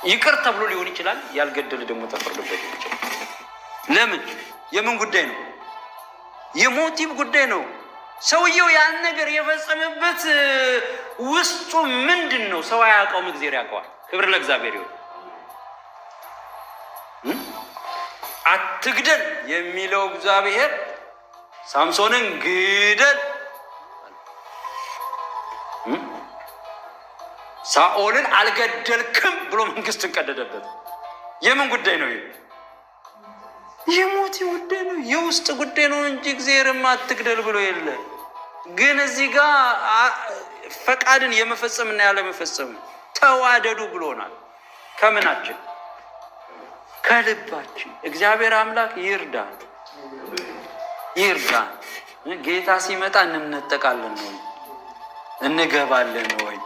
ይቅር ተብሎ ሊሆን ይችላል። ያልገደለ ደግሞ ተፈርዶበት ይችላል። ለምን? የምን ጉዳይ ነው? የሞቲቭ ጉዳይ ነው። ሰውየው ያን ነገር የፈጸመበት ውስጡ ምንድን ነው? ሰው አያውቀውም፣ እግዚአብሔር ያውቀዋል። ክብር ለእግዚአብሔር ይሁን። አትግደል የሚለው እግዚአብሔር ሳምሶንን ግደል፣ ሳኦልን አልገደልክም ብሎ መንግስትን ቀደደበት። የምን ጉዳይ ነው? የሞት ጉዳይ ነው። የውስጥ ጉዳይ ነው እንጂ እግዚአብሔርም አትግደል ብሎ የለ። ግን እዚህ ጋር ፈቃድን የመፈጸምና ያለመፈጸም ተዋደዱ ብሎናል። ከምናችን? ከልባችን። እግዚአብሔር አምላክ ይርዳን። ጌታ ሲመጣ እንነጠቃለን ወይ እንገባለን ወይ?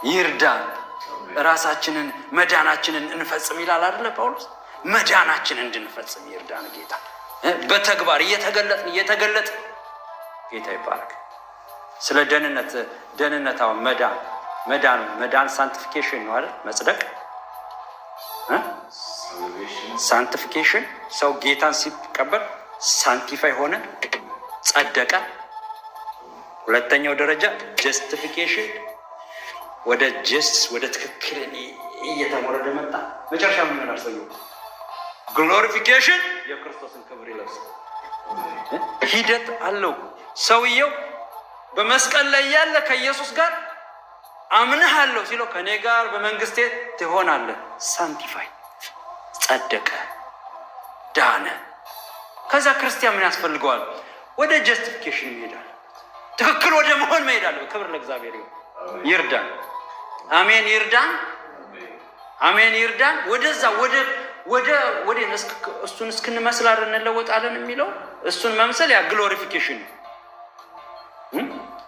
ይርዳን። ራሳችንን መዳናችንን እንፈጽም ይላል አይደለ ጳውሎስ? መዳናችንን እንድንፈጽም ይርዳን ጌታ። በተግባር እየተገለጥን ጌታ ይባረክ። ስለ ደህንነት አሁን መዳን ሳንቲፊኬሽን ነው አይደል? መጽደቅ ሳንቲፊኬሽን፣ ሰው ጌታን ሲቀበል ሳንቲፋይ ሆነ፣ ጸደቀ። ሁለተኛው ደረጃ ጀስቲፊኬሽን፣ ወደ ትክክል እየተሞረደ መጣ። መጨረሻ ምን ይሆናል? ሰውየው ግሎሪፊኬሽን፣ የክርስቶስን ክብር ይለብሳል። ሂደት አለው። ሰውየው በመስቀል ላይ ያለ ከኢየሱስ ጋር አምንሃለሁ ሲለው ከኔ ጋር በመንግስቴ ትሆናለህ። ሳንቲፋይ፣ ጸደቀ፣ ዳነ። ከዛ ክርስቲያን ምን ያስፈልገዋል? ወደ ጀስቲፊኬሽን ይሄዳል። ትክክል ወደ መሆን መሄዳል። ክብር ለእግዚአብሔር ይርዳን። አሜን ይርዳን። አሜን ይርዳን። ወደዛ ወደ እሱን እስክንመስል አይደል እንለወጣለን የሚለው። እሱን መምሰል ያ ግሎሪፊኬሽን ነው።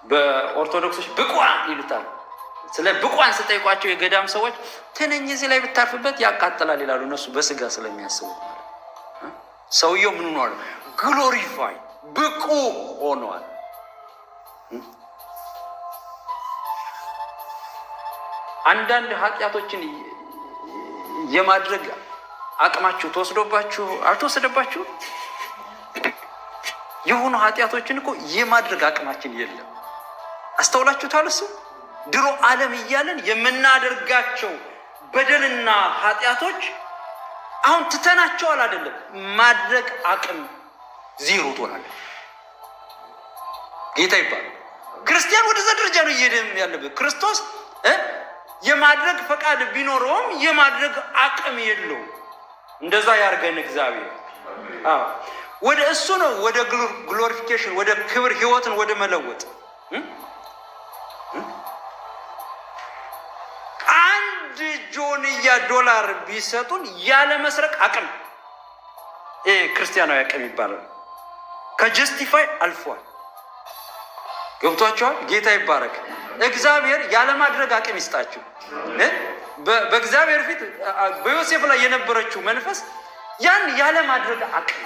በኦርቶዶክሶች ብቋን ይሉታል። ስለ ብቋን ስጠይቋቸው የገዳም ሰዎች ትንኝ እዚህ ላይ ብታርፍበት ያቃጥላል ይላሉ። እነሱ በስጋ ስለሚያስቡት ማለት ሰውየው ምን ሆኗል? ግሎሪፋይ፣ ብቁ ሆኗል። አንዳንድ ኃጢአቶችን የማድረግ አቅማችሁ ተወስዶባችሁ አልተወሰደባችሁ? የሆኑ ኃጢአቶችን እኮ የማድረግ አቅማችን የለም። አስተውላችሁታል? እሱ ድሮ ዓለም እያለን የምናደርጋቸው በደልና ኃጢአቶች አሁን ትተናቸዋል አይደለም፣ ማድረግ አቅም ዜሮ ትሆናለህ። ጌታ ይባላል። ክርስቲያን ወደዛ ደረጃ ነው እየሄድን ያለበት። ክርስቶስ የማድረግ ፈቃድ ቢኖረውም የማድረግ አቅም የለውም። እንደዛ ያርገን እግዚአብሔር። ወደ እሱ ነው፣ ወደ ግሎሪፊኬሽን፣ ወደ ክብር፣ ህይወትን ወደ መለወጥ። አንድ ጆንያ ዶላር ቢሰጡን ያለ መስረቅ አቅም፣ ክርስቲያናዊ አቅም ይባላል። ከጀስቲፋይ አልፏል። ገብቷቸዋል። ጌታ ይባረክ። እግዚአብሔር ያለማድረግ አቅም ይስጣችሁ። በእግዚአብሔር ፊት በዮሴፍ ላይ የነበረችው መንፈስ ያን ያለማድረግ አቅም፣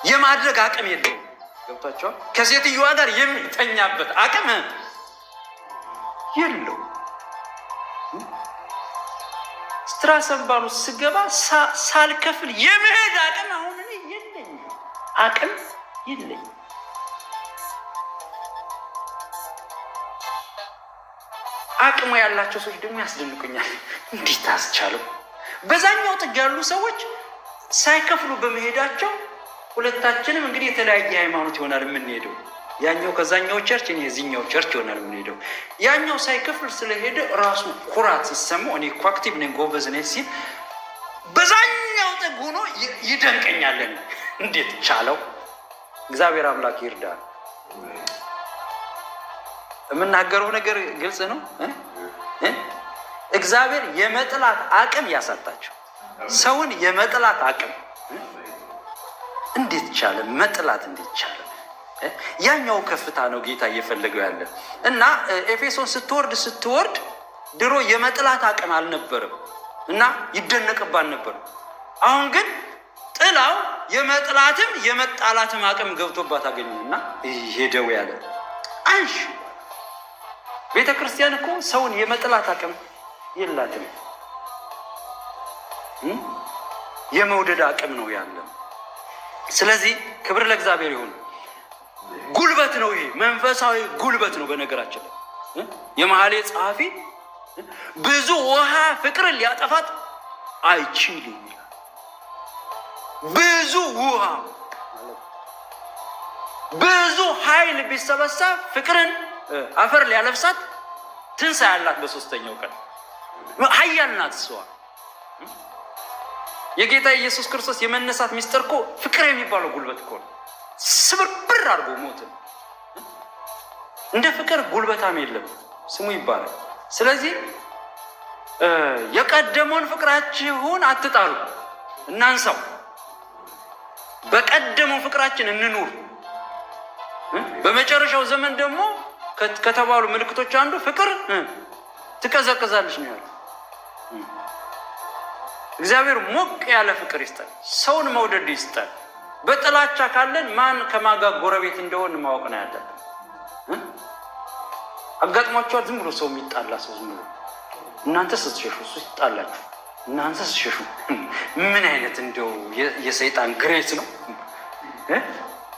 የማድረግ አቅም የለውም። ገብቷቸዋል። ከሴትዮዋ ጋር የሚተኛበት አቅም የለው። ስትራሰንባሉ ስገባ ሳልከፍል የመሄድ አቅም አሁን እኔ የለኝም። አቅም የለኝም። አቅሙ ያላቸው ሰዎች ደግሞ ያስደንቁኛል። እንዴት አስቻለው? በዛኛው ጥግ ያሉ ሰዎች ሳይከፍሉ በመሄዳቸው ሁለታችንም እንግዲህ የተለያየ ሃይማኖት ይሆናል የምንሄደው። ያኛው ከዛኛው ቸርች፣ እኔ የዚህኛው ቸርች ይሆናል የምንሄደው። ያኛው ሳይከፍል ስለሄደ ራሱ ኩራት ሲሰማው እኔ እኮ አክቲቭ ነኝ ጎበዝ ነኝ ሲል በዛኛው ጥግ ሆኖ ይደንቀኛለን። እንዴት ቻለው? እግዚአብሔር አምላክ ይርዳል። የምናገረው ነገር ግልጽ ነው። እግዚአብሔር የመጥላት አቅም ያሳጣቸው። ሰውን የመጥላት አቅም እንዴት ቻለ? መጥላት እንዴት ቻለ? ያኛው ከፍታ ነው ጌታ እየፈለገው ያለ እና ኤፌሶን ስትወርድ ድሮ የመጥላት አቅም አልነበረም እና ይደነቅባል ነበር። አሁን ግን ጥላው የመጥላትም የመጣላትም አቅም ገብቶባት አገኘና ሄደው ያለ አንሽ ቤተ ክርስቲያን እኮ ሰውን የመጥላት አቅም የላትም። የመውደድ አቅም ነው ያለው። ስለዚህ ክብር ለእግዚአብሔር ይሁን። ጉልበት ነው ይሄ፣ መንፈሳዊ ጉልበት ነው። በነገራችን ላይ የመኃልየ ጸሐፊ ብዙ ውሃ ፍቅርን ሊያጠፋት አይችልም። ብዙ ውሃ ብዙ ኃይል ቢሰበሰብ ፍቅርን አፈር ሊያለብሳት ትንሣኤ ያላት በሶስተኛው ቀን ኃያል ናት እሷ። የጌታ ኢየሱስ ክርስቶስ የመነሳት ሚስጥር እኮ ፍቅር የሚባለው ጉልበት እኮ ነው። ስብርብር አድርጎ ሞትን። እንደ ፍቅር ጉልበታም የለም፣ ስሙ ይባላል። ስለዚህ የቀደመውን ፍቅራችሁን አትጣሉ፣ እናንሳው። በቀደመው ፍቅራችን እንኑር። በመጨረሻው ዘመን ደግሞ ከተባሉ ምልክቶች አንዱ ፍቅር ትቀዘቅዛለች ነው ያለው። እግዚአብሔር ሞቅ ያለ ፍቅር ይስጠን፣ ሰውን መውደድ ይስጠን። በጥላቻ ካለን ማን ከማጋ ጎረቤት እንደሆን ማወቅ ነው ያለብን። አጋጥሟቸዋል ዝም ብሎ ሰው የሚጣላ ሰው ዝም ብሎ እናንተ ስትሸሹ እሱ ይጣላችሁ፣ እናንተ ስትሸሹ ምን አይነት እንደው የሰይጣን ግሬስ ነው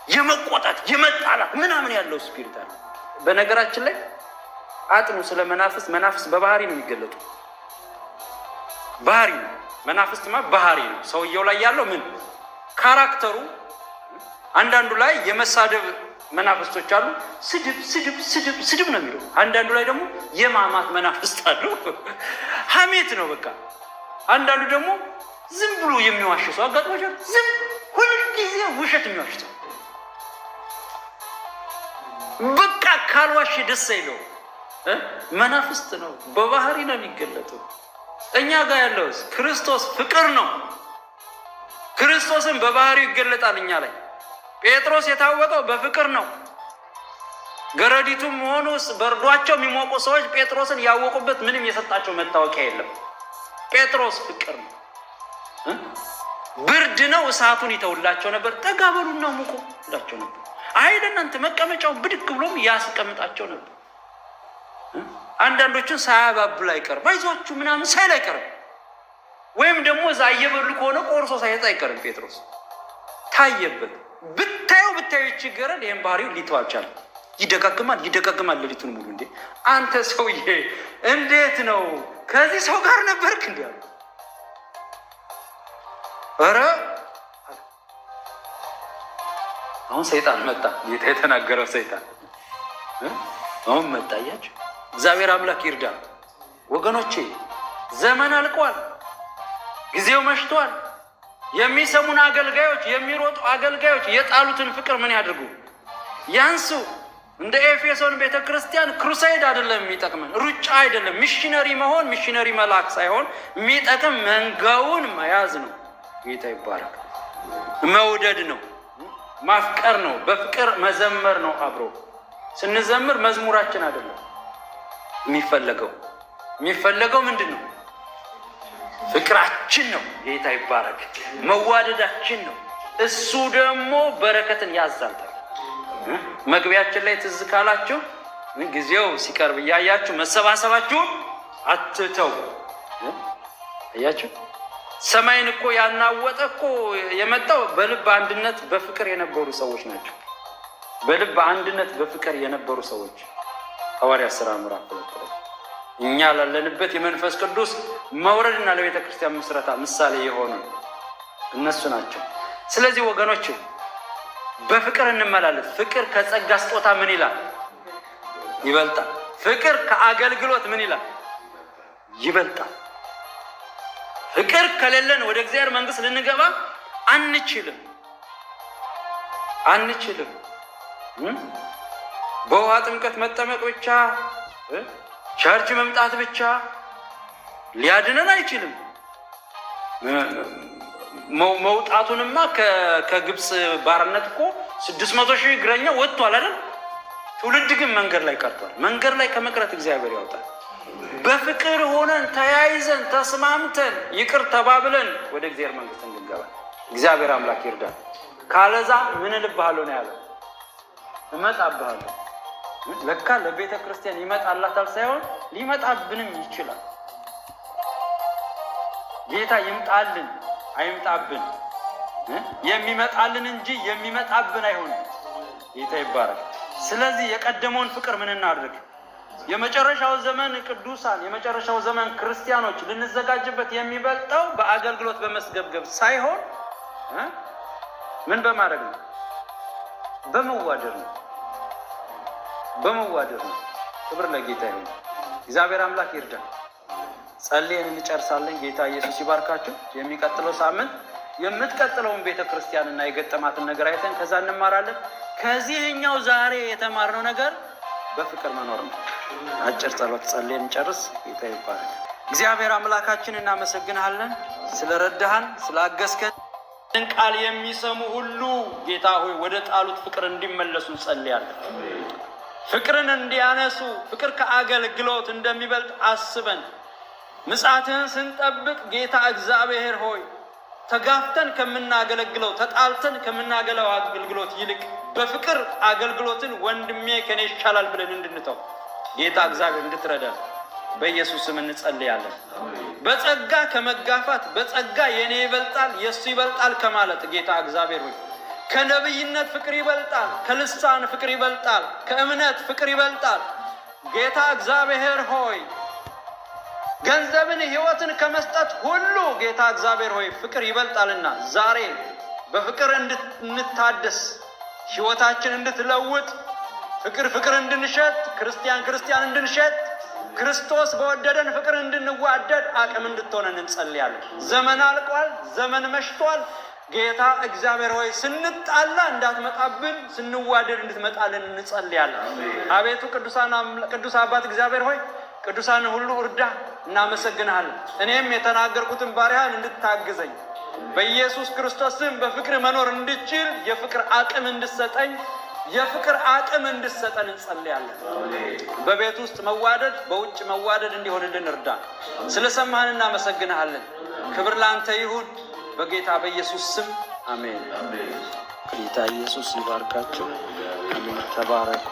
የመቆጣት የመጣላት ምናምን ያለው ስፒሪት አለ። በነገራችን ላይ አጥኑ ስለ መናፍስት በባህሪ ነው የሚገለጡ። ባህሪ ነው መናፍስትማ ባህሪ ነው። ሰውየው ላይ ያለው ምን ካራክተሩ። አንዳንዱ ላይ የመሳደብ መናፍስቶች አሉ። ስድብ ነው የሚለው። አንዳንዱ ላይ ደግሞ የማማት መናፍስት አሉ። ሐሜት ነው በቃ። አንዳንዱ ደግሞ ዝም ብሎ የሚዋሽ ሰው አጋጥሟቸው ዝም ሁልጊዜ ውሸት የሚዋሽ ሰው በቃ ካልዋሽ ደስ አይለው። መናፍስት ነው በባህሪ ነው የሚገለጡ። እኛ ጋር ያለው ክርስቶስ ፍቅር ነው። ክርስቶስን በባህሪው ይገለጣል እኛ ላይ። ጴጥሮስ የታወቀው በፍቅር ነው። ገረዲቱም ሆኑ በርዷቸው የሚሞቁ ሰዎች ጴጥሮስን ያወቁበት ምንም የሰጣቸው መታወቂያ የለም። ጴጥሮስ ፍቅር ነው። ብርድ ነው እሳቱን ይተውላቸው ነበር። ጠጋ በሉና ሙቁ ይላቸው ነበር። አይደ እናንተ መቀመጫውን ብድግ ብሎም ያስቀምጣቸው ነበር። አንዳንዶቹን ሳያባብል አይቀርም፣ አይዟችሁ ምናምን ሳይል አይቀርም። ወይም ደግሞ እዛ እየበሉ ከሆነ ቆርሶ ሳይሰጥ አይቀርም። ጴጥሮስ ታየበት። ብታየው ይችገራል። ይህም ባህሪው ሊተው አልቻለም። ይደጋግማል ሌሊቱን ሙሉ። እንዴ አንተ ሰውዬ እንዴት ነው ከዚህ ሰው ጋር ነበርክ? እንዲ ያሉ ኧረ አሁን ሰይጣን መጣ። ጌታ የተናገረው ሰይጣን አሁን መጣ። እያችሁ እግዚአብሔር አምላክ ይርዳ ወገኖቼ። ዘመን አልቋል። ጊዜው መሽቷል። የሚሰሙን አገልጋዮች፣ የሚሮጡ አገልጋዮች የጣሉትን ፍቅር ምን ያድርጉ? ያንሱ። እንደ ኤፌሶን ቤተክርስቲያን ክሩሳይድ አይደለም የሚጠቅመን፣ ሩጫ አይደለም። ሚሽነሪ መሆን ሚሽነሪ መላክ ሳይሆን የሚጠቅም መንጋውን መያዝ ነው። ጌታ ይባረክ። መውደድ ነው፣ ማፍቀር ነው፣ በፍቅር መዘመር ነው። አብሮ ስንዘምር መዝሙራችን አይደለም የሚፈለገው ምንድን ነው? ፍቅራችን ነው። ጌታ ይባረክ። መዋደዳችን ነው። እሱ ደግሞ በረከትን ያዛል። መግቢያችን ላይ ትዝ ካላችሁ ጊዜው ሲቀርብ እያያችሁ መሰባሰባችሁን አትተው። እያችሁ ሰማይን እኮ ያናወጠ እኮ የመጣው በልብ አንድነት በፍቅር የነበሩ ሰዎች ናቸው። በልብ አንድነት በፍቅር የነበሩ ሰዎች ሐዋርያት ሥራ ምዕራፍ 2 እኛ ላለንበት የመንፈስ ቅዱስ መውረድና ለቤተ ክርስቲያን ምስረታ ምሳሌ የሆኑ እነሱ ናቸው። ስለዚህ ወገኖች በፍቅር እንመላለስ። ፍቅር ከጸጋ ስጦታ ምን ይላል? ይበልጣል። ፍቅር ከአገልግሎት ምን ይላል? ይበልጣል። ፍቅር ከሌለን ወደ እግዚአብሔር መንግሥት ልንገባ አንችልም። በውሃ ጥምቀት መጠመቅ ብቻ ቸርች መምጣት ብቻ ሊያድነን አይችልም። መውጣቱንማ ከግብፅ ባርነት እኮ 600,000 እግረኛ ወጥቷል አይደል? ትውልድ ግን መንገድ ላይ ቀርቷል። መንገድ ላይ ከመቅረት እግዚአብሔር ያውጣል። በፍቅር ሆነን ተያይዘን ተስማምተን ይቅር ተባብለን ወደ እግዚአብሔር መንግሥት እንድንገባ እግዚአብሔር አምላክ ይርዳል። ካለዛ ምን እልብሃለሁ ነው ያለው? እመጣብሃለሁ። ለካ ለቤተ ክርስቲያን ይመጣላታል ሳይሆን ሊመጣብንም ይችላል። ጌታ ይምጣልን አይምጣብን፣ የሚመጣልን እንጂ የሚመጣብን አይሆንም። ጌታ ይባረክ። ስለዚህ የቀደመውን ፍቅር ምን እናድርግ? የመጨረሻው ዘመን ቅዱሳን፣ የመጨረሻው ዘመን ክርስቲያኖች ልንዘጋጅበት የሚበልጠው በአገልግሎት በመስገብገብ ሳይሆን ምን በማድረግ ነው? በመዋደድ ነው። ክብር ለጌታ ይሁን። እግዚአብሔር አምላክ ይርዳ። ጸልየን እንጨርሳለን። ጌታ ኢየሱስ ይባርካችሁ። የሚቀጥለው ሳምንት የምትቀጥለውን ቤተ ክርስቲያንና የገጠማትን ነገር አይተን ከዛ እንማራለን። ከዚህኛው ዛሬ የተማርነው ነገር በፍቅር መኖር ነው። አጭር ጸሎት ጸልየን እንጨርስ። ጌታ ይባርክ። እግዚአብሔር አምላካችን እናመሰግናለን ስለረዳሃን፣ ስላገዝከን። ቃል የሚሰሙ ሁሉ ጌታ ሆይ ወደ ጣሉት ፍቅር እንዲመለሱ እንጸልያለን። ፍቅርን እንዲያነሱ፣ ፍቅር ከአገልግሎት እንደሚበልጥ አስበን ምጽአትህን ስንጠብቅ ጌታ እግዚአብሔር ሆይ ተጋፍተን ከምናገለግለው ተጣልተን ከምናገለው አገልግሎት ይልቅ በፍቅር አገልግሎትን ወንድሜ ከኔ ይሻላል ብለን እንድንተው ጌታ እግዚአብሔር እንድትረዳን በኢየሱስ ስም እንጸልያለን። በጸጋ ከመጋፋት በጸጋ የኔ ይበልጣል የሱ ይበልጣል ከማለት ጌታ እግዚአብሔር ሆይ ከነብይነት ፍቅር ይበልጣል፣ ከልሳን ፍቅር ይበልጣል፣ ከእምነት ፍቅር ይበልጣል። ጌታ እግዚአብሔር ሆይ ገንዘብን ሕይወትን ከመስጠት ሁሉ ጌታ እግዚአብሔር ሆይ ፍቅር ይበልጣልና ዛሬ በፍቅር እንድንታደስ ሕይወታችን እንድትለውጥ ፍቅር እንድንሸጥ ክርስቲያን እንድንሸጥ ክርስቶስ በወደደን ፍቅር እንድንዋደድ አቅም እንድትሆነን እንጸልያለን። ዘመን አልቋል፣ ዘመን መሽቷል። ጌታ እግዚአብሔር ሆይ ስንጣላ እንዳትመጣብን ስንዋደድ እንድትመጣልን እንጸልያለን። አቤቱ ቅዱስ አባት እግዚአብሔር ሆይ ቅዱሳን ሁሉ እርዳ፣ እናመሰግናለን። እኔም የተናገርኩትን ባሪያህን እንድታግዘኝ በኢየሱስ ክርስቶስ ስም በፍቅር መኖር እንድችል የፍቅር አቅም እንድሰጠኝ የፍቅር አቅም እንድሰጠን እንጸልያለን። በቤት ውስጥ መዋደድ በውጭ መዋደድ እንዲሆንልን እርዳ። ስለሰማህን እናመሰግናለን። ክብር ላንተ ይሁን በጌታ በኢየሱስ ስም አሜን። ጌታ ኢየሱስ ይባርካችሁ። አሜን። ተባረኩ።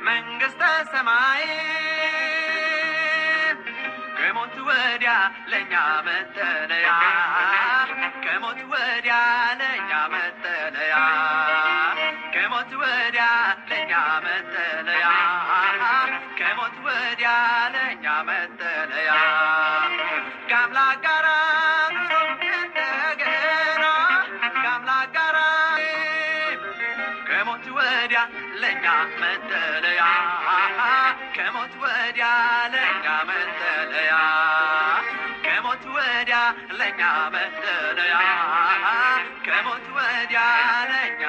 መንግስተ ሰማይ ከሞት ወዲያ ለኛ መጠለያ ከሞት ወዲያ ለኛ መጠለያ ከሞት ወዲያ ለኛ መጠለያ ከሞት ወዲያ ለኛ መጠለያ ከአምላክ ጋራ እንደገና ከአምላክ ጋራ ከሞት ወዲያ ለኛ መጠለያ ከሞት ወዲያ ለኛ መጠለያ ከሞት ወዲያ ለኛ መጠለያ ከሞት ወዲያ ለኛ